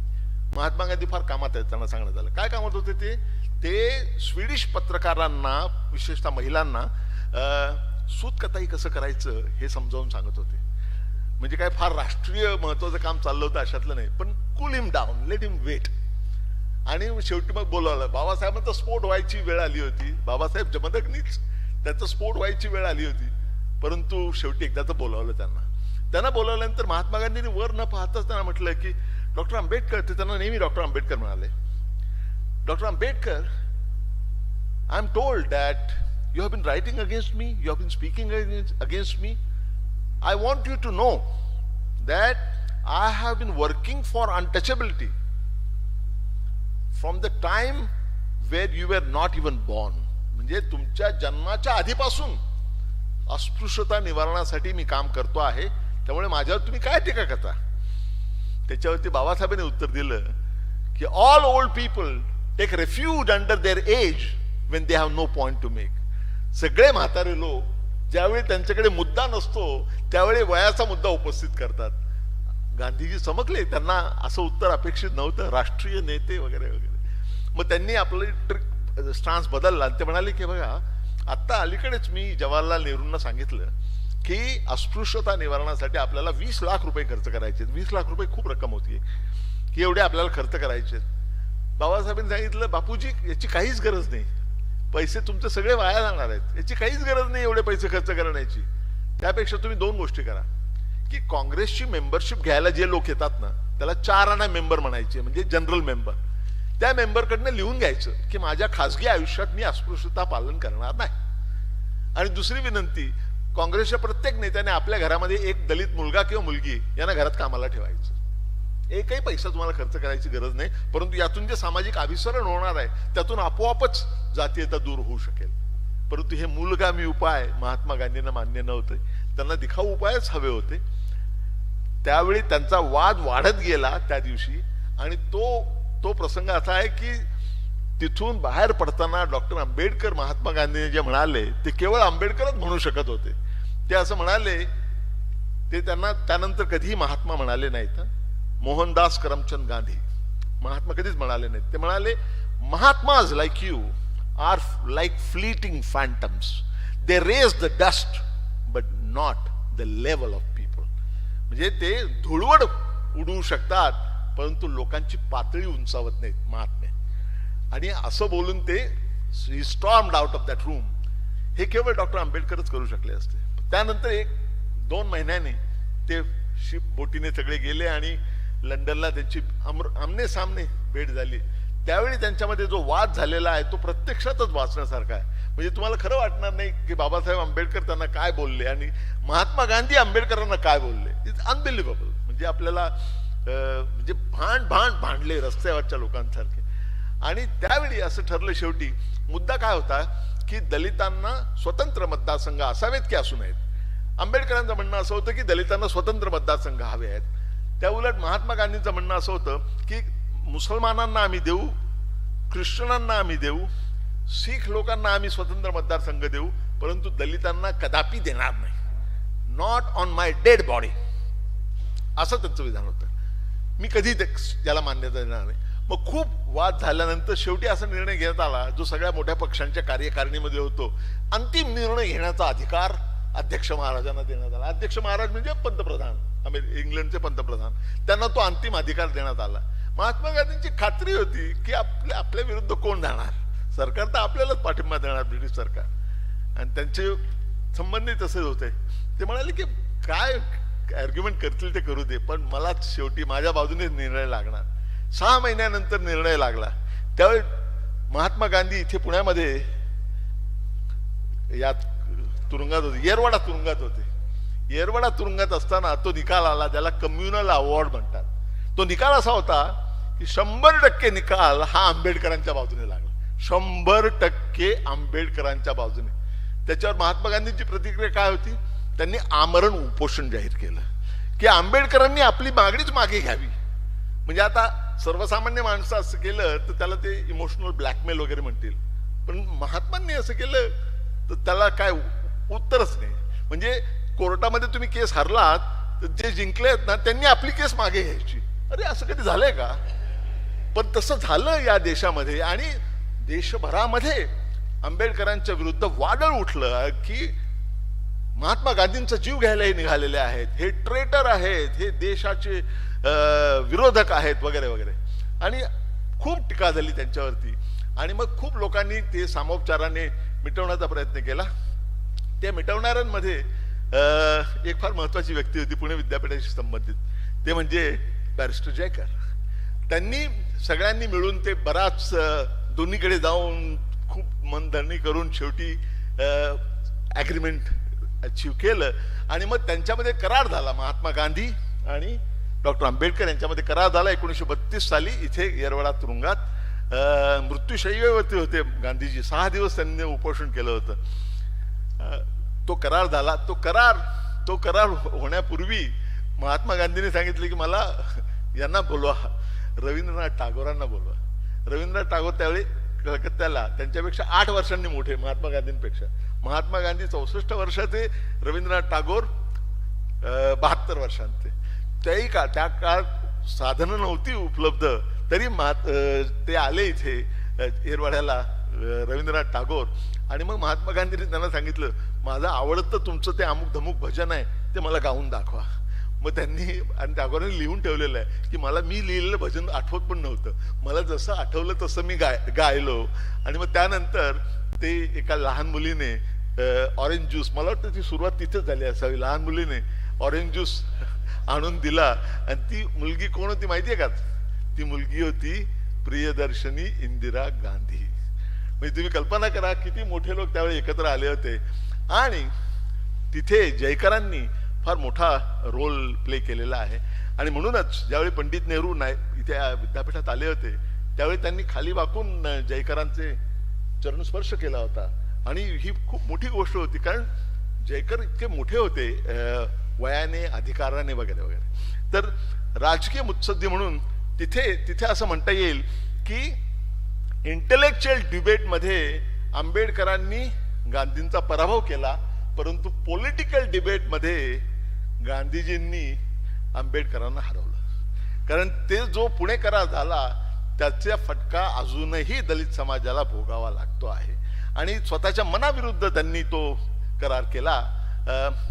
महात्मा गांधी फार कामात आहेत, त्यांना सांगण्यात आलं. काय कामात होते ते स्वीडिश पत्रकारांना, विशेषतः महिलांना सूतकताई कसं करायचं हे समजावून सांगत होते. म्हणजे काय फार राष्ट्रीय महत्वाचं काम चाललं होतं अशातलं नाही, पण कूल हिम डाऊन, लेट हिम वेट. आणि शेवटी मग बोलावलं. बाबासाहेबांचा स्फोट व्हायची वेळ आली होती. बाबासाहेब जमदग्नीच त्याचा स्फोट व्हायची वेळ आली होती, परंतु शेवटी एकदाच बोलावलं त्यांना बोलावल्यानंतर महात्मा गांधींनी वर न पाहताच त्यांना म्हटलं की डॉक्टर आंबेडकर, ते त्यांना नेहमी डॉक्टर आंबेडकर म्हणाले. Doctor Ambedkar, I am told that you have been writing against me, you have been speaking against me. I want you to know that I have been working for untouchability from the time where you were not even born. म्हणजे तुमच्या जन्माच्या आधीपासून अस्पृश्यता निवारणासाठी मी काम करतो आहे, त्यामुळे माझ्यावर तुम्ही काय टीका करता. त्याच्यावरती बाबासाहेबांनी उत्तर दिलं की all old people take refuge under their age when they have no point to make. सगळे म्हातारे लोक ज्यावेळी त्यांच्याकडे मुद्दा नसतो त्यावेळी वयाचा मुद्दा उपस्थित करतात. गांधीजी चमकले. त्यांना असं उत्तर अपेक्षित नव्हतं, राष्ट्रीय नेते वगैरे वगैरे. मग त्यांनी आपलं स्टान्स बदलला आणि ते म्हणाले की बघा, आत्ता अलीकडेच मी जवाहरलाल नेहरूंना सांगितलं की अस्पृश्यता निवारणासाठी आपल्याला 20 लाख रुपये खर्च करायचे. 20 लाख रुपये खूप रक्कम होती की एवढे आपल्याला खर्च करायचे. बाबासाहेबांनी सांगितलं बापूजी याची काहीच गरज नाही, पैसे तुमचे सगळे वाया जाणार आहेत, याची काहीच गरज नाही एवढे पैसे खर्च करण्याची. त्यापेक्षा तुम्ही 2 गोष्टी करा की काँग्रेसची मेंबरशिप घ्यायला जे लोक येतात ना त्याला 4 आणा मेंबर म्हणायचे, म्हणजे जनरल मेंबर. त्या मेंबरकडनं लिहून घ्यायचं की माझ्या खासगी आयुष्यात मी अस्पृश्यता पालन करणार नाही. आणि दुसरी विनंती, काँग्रेसच्या प्रत्येक नेत्याने आपल्या घरामध्ये एक दलित मुलगा किंवा मुलगी यांना घरात कामाला ठेवायचं. एकही पैसा तुम्हाला खर्च करायची गरज नाही, परंतु यातून जे सामाजिक अभिसरण होणार आहे त्यातून आपोआपच जातीयता दूर होऊ शकेल. परंतु हे मूलगामी उपाय महात्मा गांधींना मान्य नव्हते, त्यांना दिखाऊ उपायच हवे होते. त्यावेळी त्यांचा वाद वाढत गेला त्या दिवशी. आणि तो प्रसंग असा आहे की तिथून बाहेर पडताना डॉक्टर आंबेडकर महात्मा गांधी जे म्हणाले ते केवळ आंबेडकरच म्हणू शकत होते. ते असं म्हणाले, ते त्यांना त्यानंतर कधीही महात्मा म्हणाले नाहीत. मोहनदास करमचंद गांधी महात्मा कधीच म्हणाले नाहीत. ते म्हणाले mahatmas like you are like fleeting phantoms, they raise the dust but not the level of people. म्हणजे ते धुळवड उडवू शकतात परंतु लोकांची पातळी उंचावत नाहीत महात्मे. आणि असं बोलून ते he stormed out of that room. हे केवळ डॉक्टर आंबेडकरच करू शकले असते. त्यानंतर 1-2 महिन्याने ते शिप बोटीने सगळे गेले आणि लंडनला त्यांची आमने सामने भेट झाली. त्यावेळी त्यांच्यामध्ये जो वाद झालेला आहे तो प्रत्यक्षातच वाचण्यासारखा आहे. म्हणजे तुम्हाला खरं वाटणार नाही की बाबासाहेब आंबेडकर त्यांना काय बोलले आणि महात्मा गांधी आंबेडकरांना काय बोलले. It's unbelievable. म्हणजे आपल्याला म्हणजे भांडले रस्त्यावरच्या लोकांसारखे. आणि त्यावेळी असं ठरलं शेवटी. मुद्दा काय होता की दलितांना स्वतंत्र मतदारसंघ असावेत की असू नयेत. आंबेडकरांचं म्हणणं असं होतं की दलितांना स्वतंत्र मतदारसंघ हवे आहेत. त्या उलट महात्मा गांधींचं म्हणणं असं होतं की मुसलमानांना आम्ही देऊ, ख्रिश्चनांना आम्ही देऊ, शीख लोकांना आम्ही स्वतंत्र मतदारसंघ देऊ, परंतु दलितांना कदापि देणार नाही. Not on my dead body, असं त्यांचं विधान होतं. मी कधी याला मान्यता देणार नाही. मग खूप वाद झाल्यानंतर शेवटी असा निर्णय घेण्यात आला जो सगळ्या मोठ्या पक्षांच्या कार्यकारिणीमध्ये होतो. अंतिम निर्णय घेण्याचा अधिकार अध्यक्ष महाराजांना देण्यात आला. अध्यक्ष महाराज म्हणजे पंतप्रधान, इंग्लंडचे पंतप्रधान. त्यांना तो अंतिम अधिकार देण्यात आला. महात्मा गांधींची खात्री होती की आपल्या विरुद्ध कोण जाणार, सरकार तर आपल्यालाच पाठिंबा देणार, ब्रिटिश सरकार. आणि त्यांचे संबंधी तसेच होते. ते म्हणाले की काय आर्ग्युमेंट करतील ते करू दे, पण मला शेवटी माझ्या बाजूने निर्णय लागणार. 6 महिन्यानंतर निर्णय लागला. त्यावेळी महात्मा गांधी इथे पुण्यामध्ये या तुरुंगात होते, येरवाडा तुरुंगात होते. येरवाडा तुरुंगात असताना तो निकाल आला ज्याला कम्युनल अवॉर्ड म्हणतात. तो निकाल असा होता की 100% निकाल हा आंबेडकरांच्या बाजूने लागला. 100% आंबेडकरांच्या बाजूने. त्याच्यावर महात्मा गांधींची प्रतिक्रिया काय होती? त्यांनी आमरण उपोषण जाहीर केलं की आंबेडकरांनी आपली मागणीच मागे घ्यावी. म्हणजे आता सर्वसामान्य माणसं असं केलं तर त्याला ते इमोशनल ब्लॅकमेल वगैरे म्हणतील, पण महात्मांनी असं केलं तर त्याला काय उत्तरच नाही. म्हणजे कोर्टामध्ये तुम्ही केस हरलात तर जे जिंकले आहेत ना त्यांनी आपली केस मागे घ्यायची. अरे असं कधी झालंय का? पण तसं झालं या देशामध्ये. आणि देशभरामध्ये आंबेडकरांच्या विरुद्ध वादळ उठलं की महात्मा गांधींचा जीव घ्यायला हे निघालेले आहेत, हे ट्रेटर आहेत, हे देशाचे विरोधक आहेत वगैरे वगैरे. आणि खूप टीका झाली त्यांच्यावरती. आणि मग खूप लोकांनी ते सामोपचाराने मिटवण्याचा प्रयत्न केला. त्या मिटवणाऱ्यांमध्ये एक फार महत्वाची व्यक्ती होती पुणे विद्यापीठाशी संबंधित, ते म्हणजे बॅरिस्टर जयकर. त्यांनी सगळ्यांनी मिळून ते बराच दोन्हीकडे जाऊन खूप मनधरणी करून शेवटी ॲग्रीमेंट अचीव केलं. आणि मग त्यांच्यामध्ये करार झाला. महात्मा गांधी आणि डॉक्टर आंबेडकर यांच्यामध्ये करार झाला 1932 साली इथे येरवडा तुरुंगात. मृत्यूशय्येवरती होते गांधीजी. 6 दिवस त्यांनी उपोषण केलं होतं. तो करार झाला. तो करार होण्यापूर्वी महात्मा गांधींनी सांगितले की मला यांना बोलवा, रवींद्रनाथ टागोरांना बोलवा. रवींद्रनाथ टागोर त्यावेळी कलकत्त्याला त्यांच्यापेक्षा 8 वर्षांनी मोठे महात्मा गांधींपेक्षा. महात्मा गांधी 64 वर्षाचे, रवींद्रनाथ टागोर 72 वर्षांचे. त्या काळात साधनं नव्हती उपलब्ध, तरी ते आले इथे येरवाड्याला रवींद्रनाथ टागोर. आणि मग महात्मा गांधींनी त्यांना सांगितलं माझं आवडतं तुमचं ते अमुक धमुक भजन आहे ते मला गाऊन दाखवा. मग त्यांनी आणि टागोरांनी लिहून ठेवलेलं आहे की मला मी लिहिलेलं भजन आठवत पण नव्हतं, मला जसं आठवलं तसं मी गायलो. आणि मग त्यानंतर ते एका लहान मुलीने ऑरेंज ज्यूस, मला वाटतं ती सुरुवात तिथेच झाली असावी, लहान मुलीने ऑरेंज ज्यूस आणून दिला. आणि ती मुलगी कोण होती माहितीये का? ती मुलगी होती प्रियदर्शनी इंदिरा गांधी. म्हणजे तुम्ही कल्पना करा किती मोठे लोक त्यावेळी एकत्र आले होते. आणि तिथे जयकरांनी फार मोठा रोल प्ले केलेला आहे. आणि म्हणूनच ज्यावेळी पंडित नेहरू इथे विद्यापीठात आले होते त्यावेळी त्यांनी खाली वाकून जयकरांचे चरणस्पर्श केला होता. आणि ही खूप मोठी गोष्ट होती कारण जयकर इतके मोठे होते वयाने, अधिकाराने वगैरे वगैरे. तर राजकीय मुत्सद्दी म्हणून तिथे असं म्हणता येईल की इंटेलेक्च्युअल डिबेटमध्ये आंबेडकरांनी गांधींचा पराभव केला, परंतु पॉलिटिकल डिबेटमध्ये गांधीजींनी आंबेडकरांना हरवलं. कारण ते जो पुणे करार झाला त्याचा फटका अजूनही दलित समाजाला भोगावा लागतो आहे. आणि स्वतःच्या मनाविरुद्ध त्यांनी तो करार केला.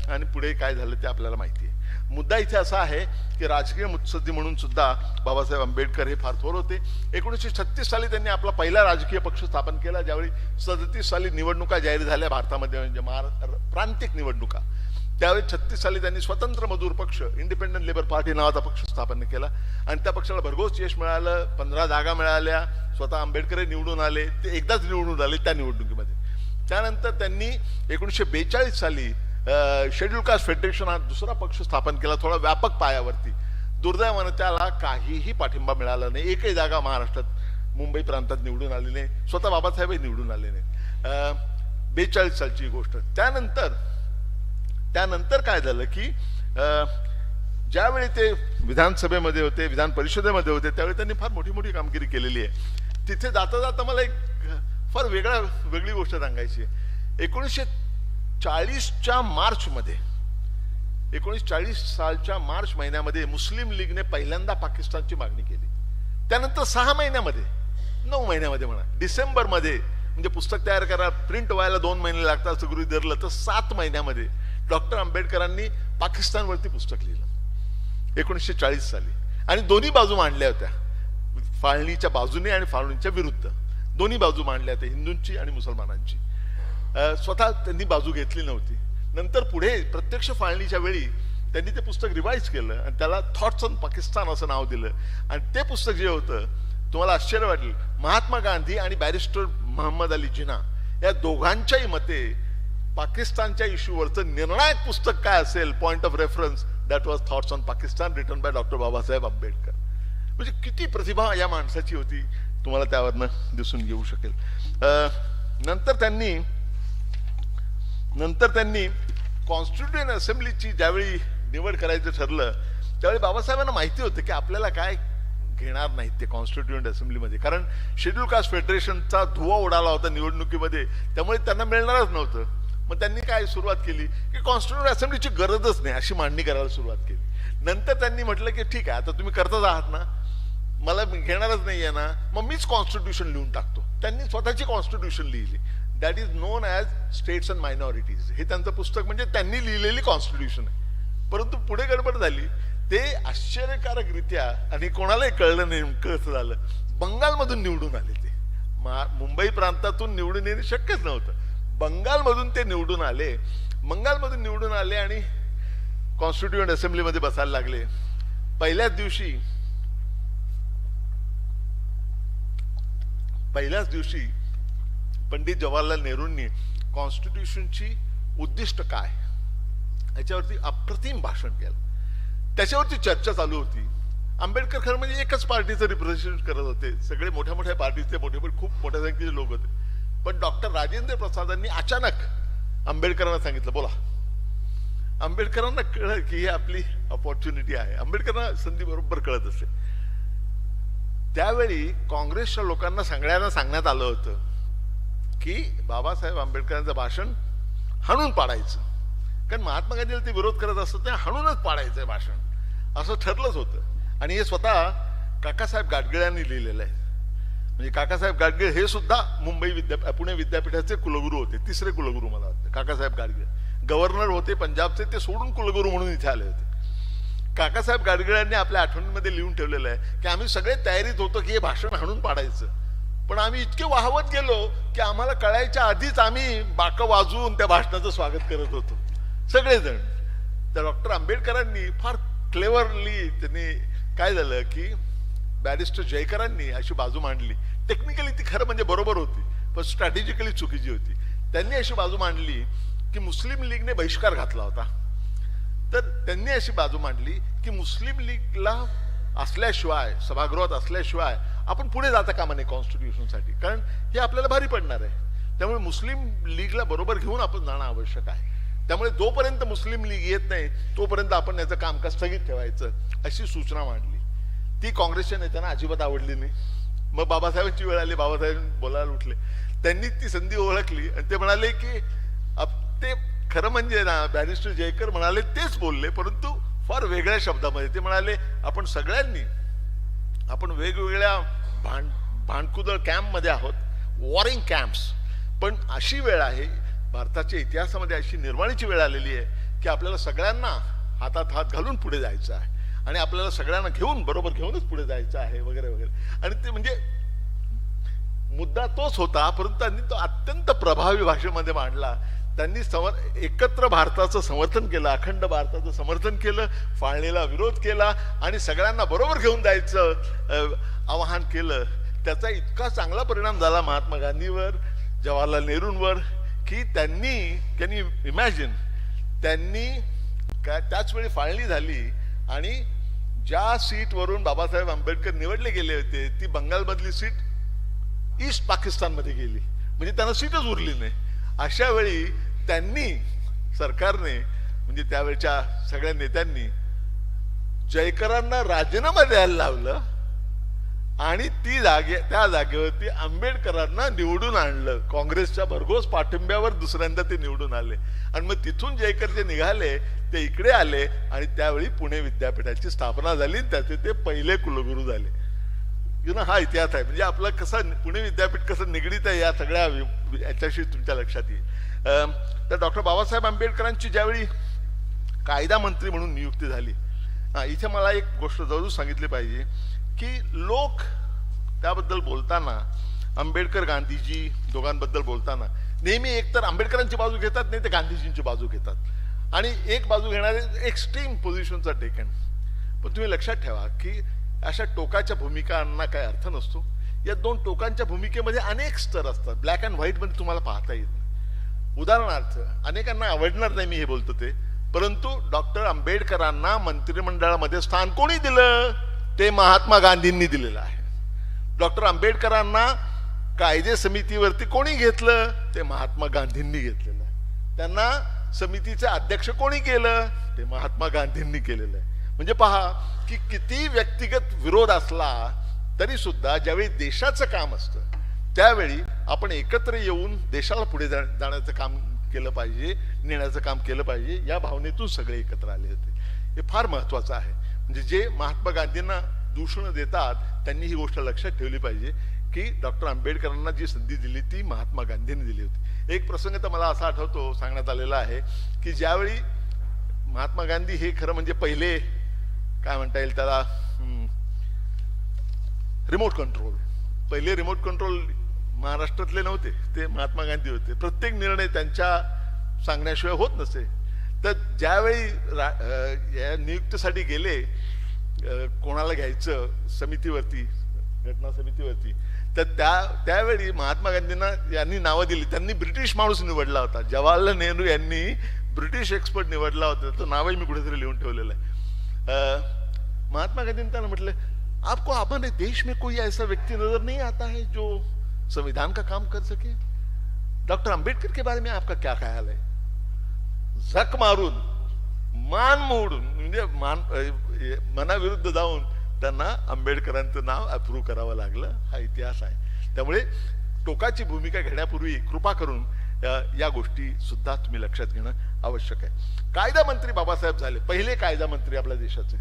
आणि पुढे काय झालं ते आपल्याला माहिती आहे. मुद्दा इथे असा आहे की राजकीय मुत्सद्दी म्हणून सुद्धा बाबासाहेब आंबेडकर हे फार थोर होते. 1936 साली त्यांनी आपला पहिला राजकीय पक्ष स्थापन केला, ज्यावेळी 37 साली निवडणुका जाहीर झाल्या भारतामध्ये, म्हणजे प्रांतिक निवडणुका. त्यावेळी 36 साली त्यांनी स्वतंत्र मजूर पक्ष, इंडिपेंडंट लेबर पार्टी नावाचा पक्ष स्थापन केला आणि त्या पक्षाला भरघोस यश मिळालं. 15 जागा मिळाल्या. स्वतः आंबेडकर निवडून आले. ते एकदाच निवडून आले त्या निवडणुकीमध्ये. त्यानंतर त्यांनी 1942 साली शेड्यूल कास्ट फेडरेशन हा दुसरा पक्ष स्थापन केला, थोडा व्यापक पायावरती. दुर्दैवानं त्याला काहीही पाठिंबा मिळाला नाही. एकही जागा महाराष्ट्रात मुंबई प्रांतात निवडून आली नाही. स्वतः बाबासाहेबही निवडून आले नाही. 42 सालची गोष्ट. त्यानंतर काय झालं की ज्यावेळी ते विधानसभेमध्ये होते, विधान परिषदेमध्ये होते, त्यावेळी त्यांनी फार मोठी मोठी कामगिरी केलेली आहे. तिथे जाता जाता मला एक फार वेगळी गोष्ट सांगायची आहे. 1940च्या मार्चमध्ये, 1940 सालच्या मार्च महिन्यामध्ये मुस्लिम लीगने पहिल्यांदा पाकिस्तानची मागणी केली. त्यानंतर 6 महिन्यामध्ये, 9 महिन्यामध्ये म्हणा, डिसेंबरमध्ये, म्हणजे पुस्तक तयार करा, प्रिंट व्हायला 2 महिने लागतात असं गृहीत धरलं तर 7 महिन्यामध्ये डॉक्टर आंबेडकरांनी पाकिस्तानवरती पुस्तक लिहिलं 1940 साली. आणि दोन्ही बाजू मांडल्या होत्या, फाळणीच्या बाजूने आणि फाळणीच्या विरुद्ध. दोन्ही बाजू मांडल्या होत्या, हिंदूंची आणि मुसलमानांची. स्वतः त्यांनी बाजू घेतली नव्हती. नंतर पुढे प्रत्यक्ष फाळणीच्या वेळी त्यांनी ते पुस्तक रिवाईज केलं आणि त्याला थॉट्स ऑन पाकिस्तान असं नाव दिलं. आणि ते पुस्तक जे होतं, तुम्हाला आश्चर्य वाटेल, महात्मा गांधी आणि बॅरिस्टर मोहम्मद अली जिना या दोघांच्याही मते पाकिस्तानच्या इश्यूवरचं निर्णायक पुस्तक काय असेल, point of reference, that was thoughts on Pakistan, written by doctor Babasaheb Ambedkar. म्हणजे किती प्रतिभा या माणसाची होती, तुम्हाला त्यावरनं दिसून येऊ शकेल. नंतर त्यांनी कॉन्स्टिट्युएंट असेंब्लीची ज्यावेळी निवड करायचं ठरलं, त्यावेळी बाबासाहेबांना माहिती होतं की आपल्याला काय घेणार नाहीत ते कॉन्स्टिट्युएंट असेंब्लीमध्ये, कारण शेड्यूल कास्ट फेडरेशनचा धुवा उडाला होता निवडणुकीमध्ये, त्यामुळे त्यांना मिळणारच नव्हतं. मग त्यांनी काय सुरुवात केली की कॉन्स्टिट्युएंट असेंब्लीची गरजच नाही अशी मांडणी करायला सुरुवात केली. नंतर त्यांनी म्हटलं की ठीक आहे, आता तुम्ही करतच आहात ना, मला घेणारच नाही आहे ना, मग मीच कॉन्स्टिट्यूशन लिहून टाकतो. त्यांनी स्वतःची कॉन्स्टिट्यूशन लिहिली, that is non as states and minorities. हे त्यांचं पुस्तक म्हणजे त्यांनी लिहिलेली कॉन्स्टिट्यूशन आहे. परंतु पुढे गडबड झाली. ते आश्चर्यकारकरित्या, आणि कोणालाही कळलं नेमकं असं झालं, बंगालमधून निवडून आले. ते मुंबई प्रांतातून निवडून येणे शक्यच नव्हतं. बंगालमधून ते निवडून आले. बंगालमधून निवडून आले आणि कॉन्स्टिट्युएंट असेंब्लीमध्ये बसायला लागले. पहिल्याच दिवशी पंडित जवाहरलाल नेहरूंनी कॉन्स्टिट्यूशनची उद्दिष्ट काय याच्यावरती अप्रतिम भाषण केलं. त्याच्यावरती चर्चा चालू होती. आंबेडकर खरं म्हणजे एकच पार्टीचं रिप्रेझेंटेशन करत होते. सगळे मोठ्या मोठ्या पार्टीचे खूप मोठ्या संख्येचे लोक होते. पण डॉक्टर राजेंद्र प्रसादांनी अचानक आंबेडकरांना सांगितलं, बोला. आंबेडकरांना कळलं की ही आपली अपॉर्च्युनिटी आहे. आंबेडकरांना संधी बरोबर कळत असते. त्यावेळी काँग्रेसच्या लोकांना सगळ्यांना सांगण्यात आलं होतं की बाबासाहेब आंबेडकरांचं भाषण हाणून पाडायचं, कारण महात्मा गांधीला ते विरोध करत असतात ते हाणूनच पाडायचं भाषण, असं ठरलंच होतं. आणि हे स्वतः काकासाहेब गाडगीळ यांनी लिहिलेलं आहे. म्हणजे काकासाहेब गाडगीळ हे सुद्धा पुणे विद्यापीठाचे कुलगुरू होते, 3रे कुलगुरू मला वाटतं. काकासाहेब गाडगीळ गव्हर्नर होते पंजाबचे, ते सोडून कुलगुरू म्हणून इथे आले होते. काकासाहेब गाडगिळांनी आपल्या आठवणीमध्ये लिहून ठेवलेलं आहे की आम्ही सगळे तयारीत होतो की हे भाषण हाणून पाडायचं, पण आम्ही इतके वाहवत गेलो की आम्हाला कळायच्या आधीच आम्ही बाकं वाजवून त्या भाषणाचं स्वागत करत होतो सगळेजण. तर डॉक्टर आंबेडकरांनी फार क्लेवरली, त्यांनी काय झालं की बॅरिस्टर जयकरांनी अशी बाजू मांडली. टेक्निकली ती खरं म्हणजे बरोबर होती, पण स्ट्रॅटेजिकली चुकीची होती. त्यांनी अशी बाजू मांडली की मुस्लिम लीगने बहिष्कार घातला होता. तर त्यांनी अशी बाजू मांडली की मुस्लिम लीगला असल्याशिवाय, सभागृहात असल्याशिवाय आपण पुढे जाता कामा नये कॉन्स्टिट्यूशनसाठी, कारण हे आपल्याला भारी पडणार आहे. त्यामुळे मुस्लिम लीगला बरोबर घेऊन आपण जाणं आवश्यक आहे. त्यामुळे जोपर्यंत मुस्लिम लीग येत नाही तोपर्यंत आपण याचं कामकाज स्थगित ठेवायचं अशी सूचना मांडली. ती काँग्रेसच्या नेत्यांना अजिबात आवडली नाही. मग बाबासाहेबांची वेळ आली, बाबासाहेब बोलायला उठले. त्यांनी ती संधी ओळखली आणि ते म्हणाले की ते खरं म्हणजे ना, बॅरिस्टर जयकर म्हणाले तेच बोलले, परंतु फार वेगळ्या शब्दामध्ये. ते म्हणाले आपण सगळ्यांनी, आपण वेगवेगळ्या भांडकुदळ कॅम्पमध्ये आहोत, वॉरिंग कॅम्प्स, पण अशी वेळ आहे भारताच्या इतिहासामध्ये, अशी निर्वाणीची वेळ आलेली आहे की आपल्याला सगळ्यांना हातात हात घालून पुढे जायचं आहे आणि आपल्याला सगळ्यांना घेऊन बरोबर घेऊनच पुढे जायचं आहे वगैरे वगैरे. आणि ते म्हणजे मुद्दा तोच होता, परंतु त्यांनी तो अत्यंत प्रभावी भाषेमध्ये मांडला. त्यांनी एकत्र भारताचं समर्थन केलं, अखंड भारताचं समर्थन केलं, फाळणीला विरोध केला आणि सगळ्यांना बरोबर घेऊन जायचं आवाहन केलं. त्याचा इतका चांगला परिणाम झाला महात्मा गांधीवर, जवाहरलाल नेहरूंवर, की त्यांनी इमॅजिन त्यांनी त्याच वेळी फाळणी झाली आणि ज्या सीटवरून बाबासाहेब आंबेडकर निवडले गेले होते ती बंगालमधली सीट ईस्ट पाकिस्तानमध्ये गेली, म्हणजे त्यांना सीटच उरली नाही. अशा वेळी त्यांनी सरकारने म्हणजे त्यावेळच्या सगळ्या नेत्यांनी जयकरांना राजीनामा द्यायला लावलं आणि त्या जागेवरती आंबेडकरांना निवडून आणलं. काँग्रेसच्या भरघोस पाठिंब्यावर दुसऱ्यांदा ते निवडून आले आणि मग तिथून जयकर जे निघाले ते इकडे आले आणि त्यावेळी पुणे विद्यापीठाची स्थापना झाली, त्याचे ते पहिले कुलगुरू झाले. हा इतिहास आहे. म्हणजे आपलं कसं पुणे विद्यापीठ कसं निगडीत आहे या सगळ्या याच्याशी तुमच्या लक्षात येईल. तर डॉक्टर बाबासाहेब आंबेडकरांची ज्यावेळी कायदा मंत्री म्हणून नियुक्ती झाली, इथे मला एक गोष्ट जरूर सांगितली पाहिजे की लोक त्याबद्दल बोलताना, आंबेडकर गांधीजी दोघांबद्दल बोलताना नेहमी एकतर आंबेडकरांची बाजू घेतात, नाही तर गांधीजींची बाजू घेतात आणि एक बाजू घेणारे एक्स्ट्रीम पोझिशनचा टेकन. पण तुम्ही लक्षात ठेवा की अशा टोकाच्या भूमिकांना काय अर्थ नसतो. या दोन टोकांच्या भूमिकेमध्ये अनेक स्तर असतात. ब्लॅक अँड व्हाईट मध्ये तुम्हाला पाहता येत नाही. उदाहरणार्थ, अनेकांना आवडणार नाही मी हे बोलतो ते, परंतु डॉक्टर आंबेडकरांना मंत्रिमंडळामध्ये स्थान कोणी दिलं? ते महात्मा गांधींनी दिलेलं आहे. डॉक्टर आंबेडकरांना कायदे समितीवरती कोणी घेतलं? ते महात्मा गांधींनी घेतलेलं आहे. त्यांना समितीचे अध्यक्ष कोणी केलं? ते महात्मा गांधींनी केलेलं आहे. म्हणजे पहा की किती व्यक्तिगत विरोध असला तरी सुद्धा ज्यावेळी देशाचं काम असतं त्यावेळी आपण एकत्र येऊन देशाला पुढे जाण्याचं काम केलं पाहिजे, नेण्याचं काम केलं पाहिजे, या भावनेतून सगळे एकत्र आले होते. हे फार महत्वाचं आहे. म्हणजे जे महात्मा गांधींना दूषण देतात त्यांनी ही गोष्ट लक्षात ठेवली पाहिजे की डॉक्टर आंबेडकरांना जी संधी दिली ती महात्मा गांधींनी दिली होती. एक प्रसंग तर मला असा आठवतो, सांगण्यात आलेला आहे की ज्यावेळी महात्मा गांधी हे खरं म्हणजे पहिले काय म्हणता येईल त्याला रिमोट कंट्रोल महाराष्ट्रातले नव्हते, ते महात्मा गांधी होते. प्रत्येक निर्णय त्यांच्या सांगण्याशिवाय होत नसे. तर ज्यावेळी या नियुक्तीसाठी गेले कोणाला घ्यायचं समितीवरती, घटना समितीवरती, तर त्यावेळी महात्मा गांधींना यांनी नावं दिली. त्यांनी ब्रिटिश माणूस निवडला होता, जवाहरलाल नेहरू यांनी ब्रिटिश एक्सपर्ट निवडला होता. तर नावही मी कुठेतरी लिहून ठेवलेलं आहे. महात्मा गांधी ने म्हटले, आपको हमारे देश में कोई ऐसा व्यक्ति नजर नहीं आता है जो संविधान का काम कर सके? डॉक्टर अंबेडकर के बारे में आपका क्या ख्याल है? झक मारून, मान मोडून, म्हणजे मनाविरुद्ध जाऊन त्यांना आंबेडकरांचं नाव अप्रूव्ह करावं लागलं. हा इतिहास आहे. त्यामुळे टोकाची भूमिका घेण्यापूर्वी कृपा करून या गोष्टी सुद्धा तुम्ही लक्षात घेणं आवश्यक आहे. कायदा मंत्री बाबासाहेब झाले, पहिले कायदा मंत्री आपल्या देशाचे.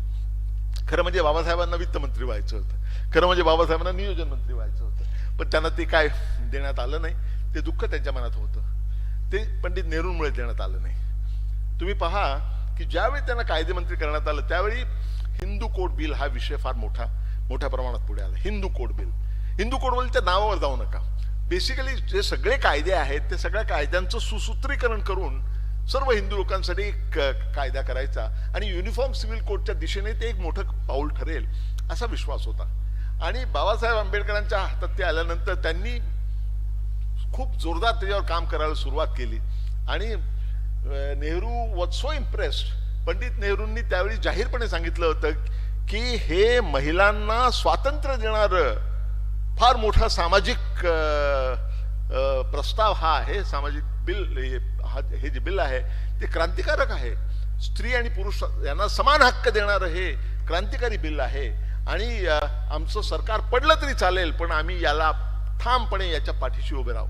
खरं म्हणजे बाबासाहेबांना वित्त मंत्री व्हायचं होतं, खरं म्हणजे बाबासाहेबांना नियोजन मंत्री व्हायचं होतं, पण त्यांना ते काय देण्यात आलं नाही. ते दुःख त्यांच्या मनात होतं. ते पंडित नेहरूंमुळे देण्यात आलं नाही. तुम्ही पहा की ज्यावेळी त्यांना कायदे मंत्री करण्यात आलं त्यावेळी हिंदू कोड बिल हा विषय फार मोठ्या प्रमाणात पुढे आला. हिंदू कोड बिलच्या नावावर जाऊ नका. बेसिकली जे सगळे कायदे आहेत ते सगळ्या कायद्यांचं सुसूत्रीकरण करून सर्व हिंदू लोकांसाठी एक कायदा करायचा आणि युनिफॉर्म सिव्हिल कोडच्या दिशेने ते एक मोठं पाऊल ठरेल असा विश्वास होता. आणि बाबासाहेब आंबेडकरांच्या हातात ते आल्यानंतर त्यांनी खूप जोरदार त्याच्यावर काम करायला सुरुवात केली आणि Nehru was so impressed. Pandit नेहरूंनी त्यावेळी जाहीरपणे सांगितलं होतं की हे महिलांना स्वातंत्र्य देणारं फार मोठा सामाजिक प्रस्ताव हा आहे, सामाजिक बिल. हे जे बिल आहे ते क्रांतिकारक आहे. स्त्री आणि पुरुष यांना समान हक्क देणारं हे क्रांतिकारी बिल आहे आणि आमचं सरकार पडलं तरी चालेल पण आम्ही याला ठामपणे याच्या पाठीशी उभे राहू.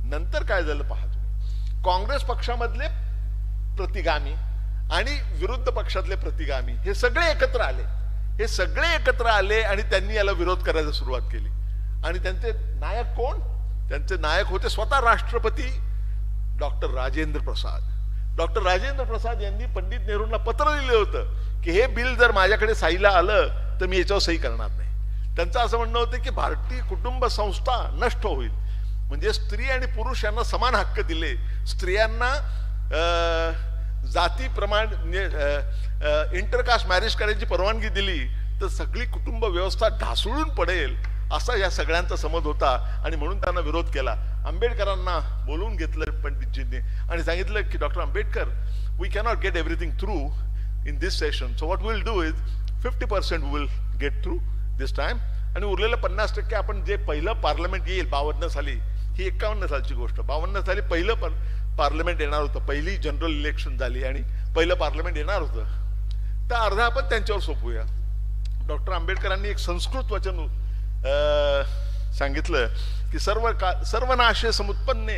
नंतर काय झालं पहा तुम्ही. काँग्रेस पक्षामधले प्रतिगामी आणि विरुद्ध पक्षातले प्रतिगामी हे सगळे एकत्र आले आणि त्यांनी याला विरोध करायला सुरुवात केली. आणि त्यांचे नायक कोण? त्यांचे नायक होते स्वतः राष्ट्रपती डॉक्टर राजेंद्र प्रसाद. डॉक्टर राजेंद्र प्रसाद यांनी पंडित नेहरूंना पत्र लिहिलं होतं की हे बिल जर माझ्याकडे सहीला आलं तर मी याच्यावर सही करणार नाही. त्यांचं असं म्हणणं होतं की भारतीय कुटुंब संस्था नष्ट होईल. म्हणजे स्त्री आणि पुरुष यांना समान हक्क दिले, स्त्रियांना जातीप्रमाणे इंटरकास्ट मॅरेज करायची परवानगी दिली तर सगळी कुटुंब व्यवस्था ढासळून पडेल असा या सगळ्यांचा समज होता. आणि म्हणून त्यांना विरोध केला. आंबेडकरांना बोलवून घेतलं पंडितजींनी आणि सांगितलं की doctor Ambedkar, we cannot get everything through in this session, so what will do is 50% will get through this time, आणि उरलेलं 50% आपण जे पहिलं पार्लमेंट येईल 52 साली, ही 51 सालची गोष्ट, 52 साली पहिलं पार्लमेंट येणार होतं, पहिली जनरल इलेक्शन झाली आणि पहिलं पार्लमेंट येणार होतं, तर अर्धा आपण त्यांच्यावर सोपूया. डॉक्टर आंबेडकरांनी एक संस्कृत वचन सांगितलं की सर्वनाशे समुत्पन्ने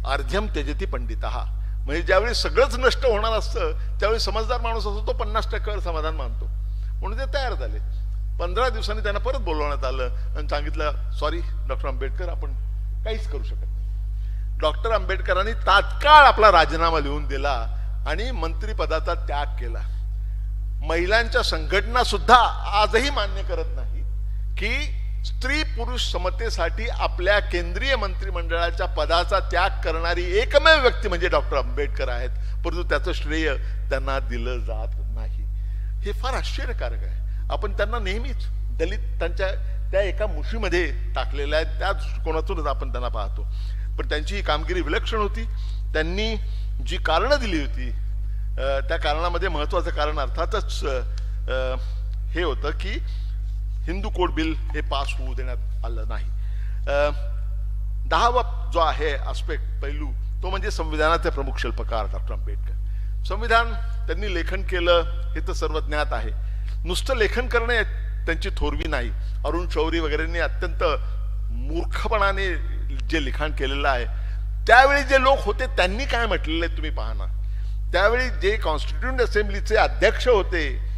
अर्ध्यम त्यजति पंडितः. म्हणजे ज्यावेळी सगळंच नष्ट होणार असतं त्यावेळी समजदार माणूस असतो तो 50%वर समाधान मानतो. म्हणून ते तयार झाले. 15 दिवसांनी त्यांना परत बोलवण्यात आलं आणि सांगितलं, सॉरी डॉक्टर आंबेडकर, आपण काहीच करू शकत नाही. डॉक्टर आंबेडकरांनी तात्काळ आपला राजीनामा लिहून दिला आणि मंत्रिपदाचा त्याग केला. महिलांच्या संघटना सुद्धा आजही मान्य करत नाही की स्त्री पुरुष समतेसाठी आपल्या केंद्रीय मंत्रिमंडळाच्या पदाचा त्याग करणारी एकमेव व्यक्ती म्हणजे डॉक्टर आंबेडकर आहेत, परंतु त्याचं श्रेय त्यांना दिलं जात नाही. हे फार आश्चर्यकारक आहे. आपण त्यांना नेहमीच दलित त्यांच्या त्या एका मुशीमध्ये टाकलेल्या आहेत, त्या दृष्टिकोनातूनच आपण त्यांना पाहतो. पण त्यांची ही कामगिरी विलक्षण होती. त्यांनी जी कारणं दिली होती त्या कारणामध्ये महत्वाचं कारण अर्थातच हे होतं की हिंदू कोड बिल हे पास होऊ देण्यात आलं नाही. 10वा जो आहे आस्पेक्ट, पैलू, तो म्हणजे संविधानाचे प्रमुख शिल्पकार डॉक्टर आंबेडकर. संविधान त्यांनी लेखन केलं हे तर सर्व ज्ञात आहे. नुसतं लेखन करणे त्यांची थोरवी नाही. अरुण शौरी वगैरेंनी अत्यंत मूर्खपणाने जे लिखाण केलेलं आहे, त्यावेळी जे लोक होते त्यांनी काय म्हटलेलं आहे तुम्ही पाहा ना. त्यावेळी जे कॉन्स्टिट्यूंट असेंब्लीचे अध्यक्ष होते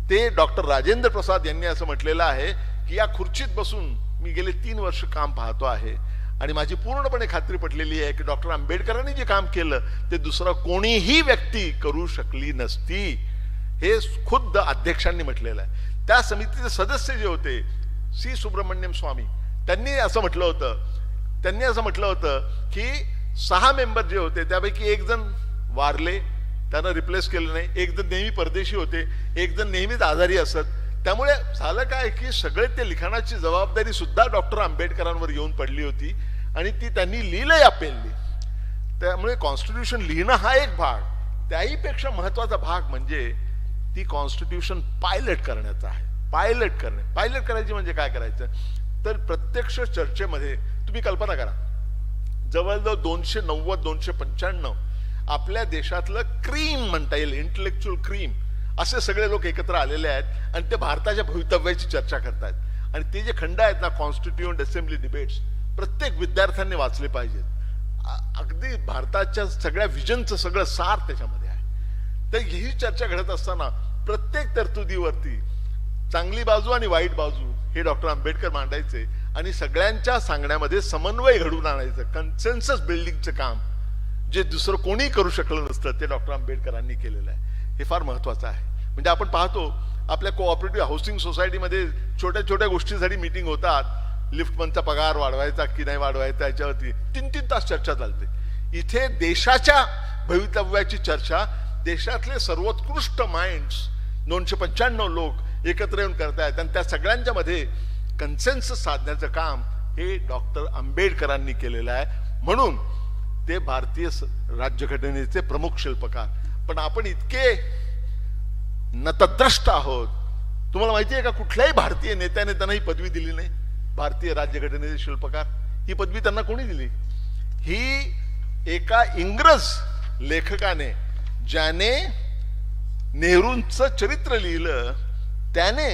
ते डॉक्टर राजेंद्र प्रसाद यांनी असं म्हटलेलं आहे की या खुर्चीत बसून मी गेले 3 वर्ष काम पाहतो आहे आणि माझी पूर्णपणे खात्री पटलेली आहे की डॉक्टर आंबेडकरांनी जे काम केलं ते दुसरा कोणीही व्यक्ती करू शकली नसती. हे खुद्द अध्यक्षांनी म्हटलेलं आहे. त्या समितीचे सदस्य जे होते सी सुब्रमण्यम स्वामी, त्यांनी असं म्हटलं होतं की 6 मेंबर जे होते त्यापैकी 1 जण वारले, त्यांना रिप्लेस केलं नाही, 1 जण नेहमी परदेशी होते, 1 जण नेहमीच आजारी असत. त्यामुळे झालं काय की सगळे ते लिखाणाची जबाबदारी सुद्धा डॉक्टर आंबेडकरांवर येऊन पडली होती आणि ती त्यांनी लिहिलंही अपेलली. त्यामुळे कॉन्स्टिट्यूशन लिहिणं हा एक भाग, त्याहीपेक्षा महत्वाचा भाग म्हणजे ती कॉन्स्टिट्यूशन पायलट करण्याचा आहे. पायलट करायची म्हणजे काय करायचं तर प्रत्यक्ष चर्चेमध्ये तुम्ही कल्पना करा, जवळजवळ 290-295 आपल्या देशातलं क्रीम म्हणता येईल, इंटेलेक्च्युअल क्रीम, असे सगळे लोक एकत्र आलेले आहेत आणि ते भारताच्या भवितव्याची चर्चा करतात. आणि ते जे खंड आहेत ना, कॉन्स्टिट्यूएंट असेंब्ली डिबेट्स, प्रत्येक विद्यार्थ्यांनी वाचले पाहिजेत. अगदी भारताच्या सगळ्या विजनचं सगळं सार त्याच्यामध्ये आहे. तर ही चर्चा घडत असताना प्रत्येक तरतुदीवरती चांगली बाजू आणि वाईट बाजू हे डॉक्टर आंबेडकर मांडायचे आणि सगळ्यांच्या सांगण्यामध्ये समन्वय घडवून आणायचं, कन्सेन्सस बिल्डिंगचं काम जे दुसरं कोणी करू शकलं नसतं ते डॉक्टर आंबेडकरांनी केलेलं आहे. हे फार महत्वाचं आहे. म्हणजे आपण पाहतो आपल्या कोऑपरेटिव्ह हाऊसिंग सोसायटीमध्ये छोट्या छोट्या गोष्टीसाठी मीटिंग होतात, लिफ्टमनचा पगार वाढवायचा की नाही वाढवायचा याच्यावरती 3-3 तास चर्चा चालते. इथे देशाच्या भवितव्याची चर्चा देशातले सर्वोत्कृष्ट माइंड्स 295 लोक एकत्र येऊन करतायत आणि त्या सगळ्यांच्या मध्ये कन्सेन्सस साधण्याचं काम हे डॉक्टर आंबेडकरांनी केलेलं आहे. म्हणून ते भारतीय राज्यघटनेचे प्रमुख शिल्पकार. पण आपण इतके नतद्रष्ट आहोत. तुम्हाला माहिती आहे का, कुठल्याही भारतीय नेत्याने त्यांना ही पदवी दिली नाही, भारतीय राज्यघटनेचे शिल्पकार. ही पदवी त्यांना कोणी दिली? ही एका इंग्रज लेखकाने, ज्याने नेहरूंचं चरित्र लिहिलं, त्याने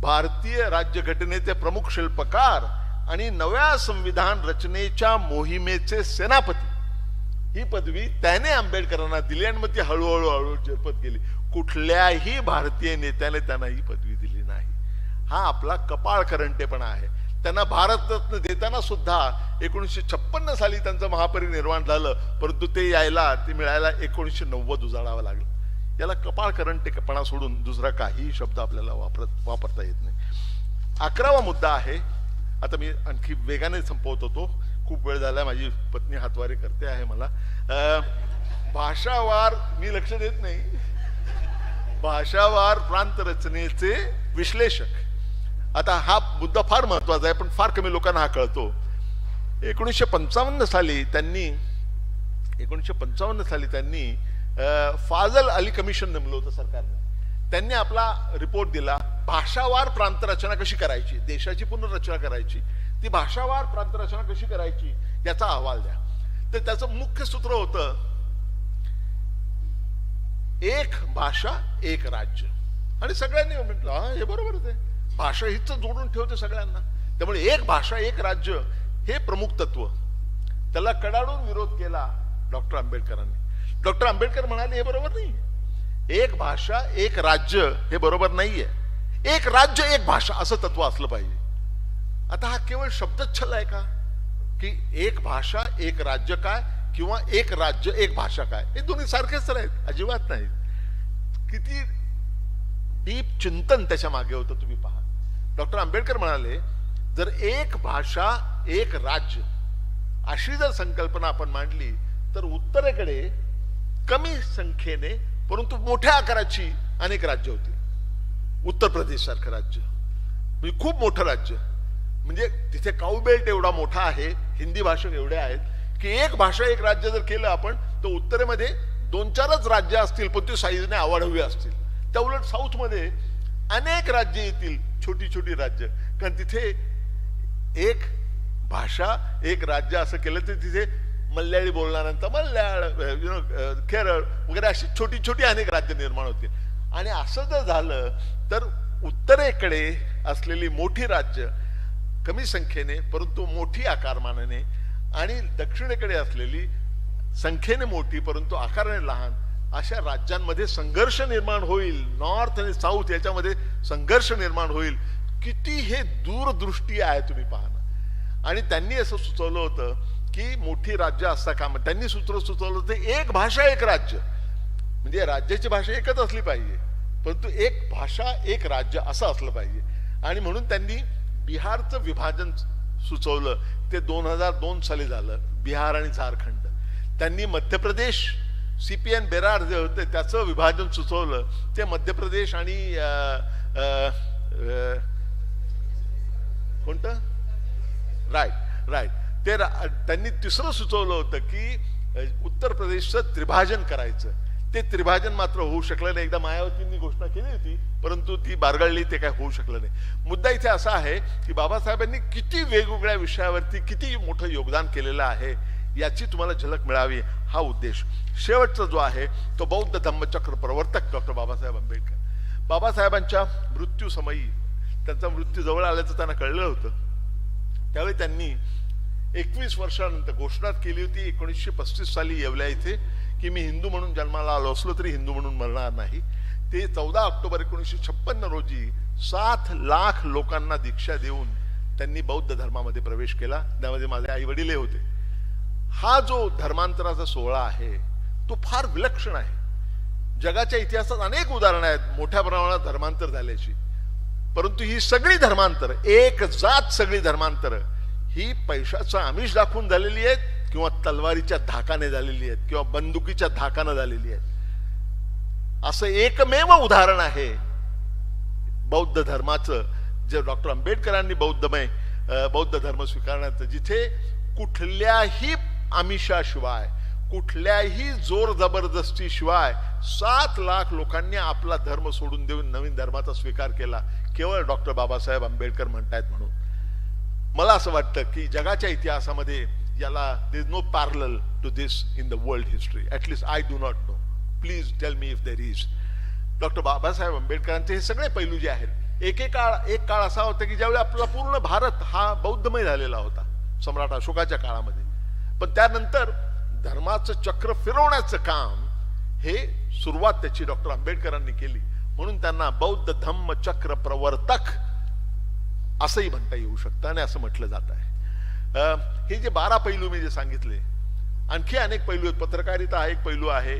भारतीय राज्यघटनेचे प्रमुख शिल्पकार आणि नव्या संविधान रचनेच्या मोहिमेचे सेनापती ही पदवी त्याने आंबेडकरांना दिली आणि मग ती हळूहळू झिरपत गेली. कुठल्याही भारतीय नेत्याने त्यांना ही पदवी दिली नाही. हा आपला कपाळ करंटेपणा आहे. त्यांना भारतरत्न देताना सुद्धा 1956 साली त्यांचं महापरिनिर्वाण झालं, परंतु ते मिळायला 1990 उजाडावं लागलं. याला कपाळकरंटेपणा सोडून दुसरा काही शब्द आपल्याला वापरता येत नाही. 11वा मुद्दा आहे. आता मी आणखी वेगाने संपवत होतो, खूप वेळ झाला, माझी पत्नी हातवारे करते आहे मला. भाषावार मी लक्ष देत नाही. भाषावार प्रांत रचनेचे विश्लेषक. आता हा मुद्दा फार महत्वाचा आहे, पण फार कमी लोकांना हा कळतो. 1955 साली त्यांनी फाजल अली कमिशन नेमलं होतं सरकारने. त्यांनी आपला रिपोर्ट दिला, भाषावार प्रांत रचना कशी करायची, देशाची पुनर्रचना करायची, ती भाषावार प्रांत रचना कशी करायची याचा अहवाल द्या. तर त्याचं मुख्य सूत्र होतं एक भाषा एक राज्य. आणि सगळ्यांनी म्हटलं हा हे बरोबरच आहे, भाषा हीच जोडून ठेवते सगळ्यांना. त्यामुळे एक भाषा एक राज्य हे प्रमुख तत्व. त्याला कडाडून विरोध केला डॉक्टर आंबेडकरांनी. डॉक्टर आंबेडकर म्हणाले हे बरोबर नाही, एक भाषा एक राज्य हे बरोबर नाहीये, एक राज्य एक भाषा असं तत्व असलं पाहिजे. आता हा केवळ शब्दच्छल आहे का, की एक भाषा एक राज्य काय किंवा एक राज्य एक भाषा काय, हे दोन्ही सारखेच तर आहेत? अजिबात नाही. किती डीप चिंतन त्याच्या मागे होतं तुम्ही पहा. डॉक्टर आंबेडकर म्हणाले जर एक भाषा एक राज्य अशी जर संकल्पना आपण मांडली तर उत्तरेकडे कमी संख्येने परंतु मोठ्या आकाराची अनेक राज्य होती. उत्तर प्रदेश सारखं राज्य म्हणजे खूप मोठं राज्य, म्हणजे तिथे काऊ बेल्ट एवढा मोठा आहे, हिंदी भाषक एवढे आहेत की एक भाषा एक राज्य जर केलं आपण तर उत्तरेमध्ये 2-4च राज्य असतील, पण ते साईजने आवाढव्य असतील. त्या उलट साऊथ मध्ये अनेक राज्य येतील, छोटी छोटी राज्य, कारण तिथे एक भाषा एक राज्य असं केलं तर तिथे मल्याळी बोलणाऱ्यांचा मल्याळ, केरळ वगैरे अशी छोटी छोटी अनेक राज्य निर्माण होतील. आणि असं जर झालं तर उत्तरेकडे असलेली मोठी राज्य कमी संख्येने परंतु मोठी आकारमानाने आणि दक्षिणेकडे असलेली संख्येने मोठी परंतु आकाराने लहान अशा राज्यांमध्ये संघर्ष निर्माण होईल. नॉर्थ आणि साऊथ याच्यामध्ये संघर्ष निर्माण होईल. किती हे दूरदृष्टी आहे तुम्ही पाहणं. आणि त्यांनी असं सुचवलं होतं की मोठी राज्य असता कामा, त्यांनी सुचवलं होतं एक भाषा एक राज्य, म्हणजे राज्याची भाषा एकच असली पाहिजे परंतु एक भाषा एक राज्य असं असलं पाहिजे. आणि म्हणून त्यांनी बिहारचं विभाजन सुचवलं. ते 2002 साली झालं, बिहार आणि झारखंड. त्यांनी मध्य प्रदेश CPN बेरार जे होते त्याचं विभाजन सुचवलं. ते मध्य प्रदेश आणि कोणतं राईट ते त्यांनी तिसरं सुचवलं होतं की उत्तर प्रदेशचं त्रिभाजन करायचं. ते त्रिभाजन मात्र होऊ शकलं नाही. एकदा मायावतींनी घोषणा केली होती परंतु ती बारगळली, ते काय होऊ शकलं नाही. मुद्दा इथे असा आहे की बाबासाहेबांनी किती वेगवेगळ्या विषयावरती किती मोठं योगदान केलेलं आहे याची तुम्हाला झलक मिळावी हा उद्देश. शेवटचा जो आहे तो बौद्ध धम्मचक्र प्रवर्तक डॉक्टर बाबासाहेब आंबेडकर. बाबासाहेबांच्या मृत्यूसमयी त्यांचा मृत्यू जवळ आल्याचं त्यांना कळलं होतं. त्यावेळी त्यांनी 21 वर्षानंतर घोषणा केली होती 1935 साली येवल्या इथे की मी हिंदू म्हणून जन्माला आलो असलो तरी हिंदू म्हणून मरणार नाही. ते 14 ऑक्टोबर 1956 रोजी 7 लाख लोकांना दीक्षा देऊन त्यांनी बौद्ध धर्मामध्ये प्रवेश केला. त्यामध्ये माझे आई वडील होते. हा जो धर्मांतराचा सोहळा आहे तो फार विलक्षण आहे. जगाच्या इतिहासात अनेक उदाहरणं आहेत मोठ्या प्रमाणात धर्मांतर झाल्याची, परंतु ही सगळी धर्मांतर एक जात सगळी धर्मांतर ही पैशाचं आमिष दाखवून झालेली आहेत किंवा तलवारीच्या धाकाने झालेली आहेत किंवा बंदुकीच्या धाकाने झालेली आहेत. असं एकमेव उदाहरण आहे बौद्ध धर्माचं, जे डॉक्टर आंबेडकरांनी बौद्ध धर्म स्वीकारण्याचं, जिथे कुठल्याही आमिषाशिवाय कुठल्याही जोर जबरदस्ती शिवाय 7 लाख लोकांनी आपला धर्म सोडून देऊन नवीन धर्माचा स्वीकार केला, केवळ डॉक्टर बाबासाहेब आंबेडकर म्हणतायत म्हणून. मला असं वाटतं की जगाच्या इतिहासामध्ये याला there is no parallel to this in the world history. At least I do not know. Please tell me if there is. Doctor Babasaheb आंबेडकरांचे हे सगळे पैलू जे आहेत, एक काळ असा होता की ज्यावेळी आपला पूर्ण भारत हा बौद्धमय झालेला होता सम्राट अशोकाच्या काळामध्ये, पण त्यानंतर धर्माचं चक्र फिरवण्याचं काम हे सुरुवात त्याची डॉक्टर आंबेडकरांनी केली. म्हणून त्यांना बौद्ध धम्म चक्र प्रवर्तक असंही म्हणता येऊ शकतं आणि असं म्हटलं जात आहे. हे जे 12 पैलू मी जे सांगितले, आणखी अनेक पैलू आहेत. पत्रकारिता हा एक पैलू आहे,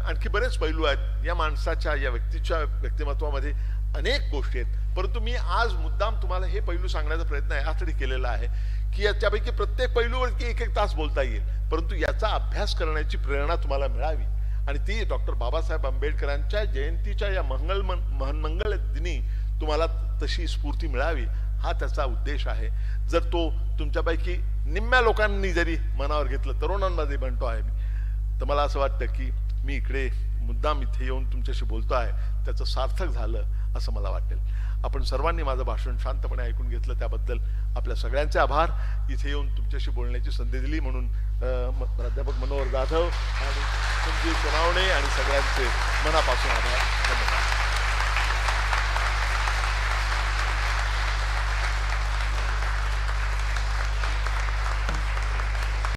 आणखी बरेच पैलू आहेत. या माणसाच्या, या व्यक्तीच्या व्यक्तिमत्वामध्ये अनेक गोष्टी आहेत. परंतु मी आज मुद्दाम तुम्हाला हे पैलू सांगण्याचा प्रयत्न यासाठी केलेला आहे की याच्यापैकी प्रत्येक पैलूवरती एक एक तास बोलता येईल, परंतु याचा अभ्यास करण्याची प्रेरणा तुम्हाला मिळावी आणि ती डॉक्टर बाबासाहेब आंबेडकरांच्या जयंतीच्या या मंगल दिनी तुम्हाला तशी स्फूर्ती मिळावी, हा त्याचा उद्देश आहे. जर तो तुमच्यापैकी निम्म्या लोकांनी जरी मनावर घेतलं, तरुणांमध्ये म्हणतो आहे मी, तर मला असं वाटतं की मी इकडे मुद्दाम इथे येऊन तुमच्याशी बोलतो आहे त्याचं सार्थक झालं असं मला वाटेल. आपण सर्वांनी माझं भाषण शांतपणे ऐकून घेतलं त्याबद्दल आपल्या सगळ्यांचे आभार. इथे येऊन तुमच्याशी बोलण्याची संधी दिली म्हणून प्राध्यापक मनोहर जाधव आणि संजीव सोनावणे आणि सगळ्यांचे मनापासून आभार. धन्यवाद.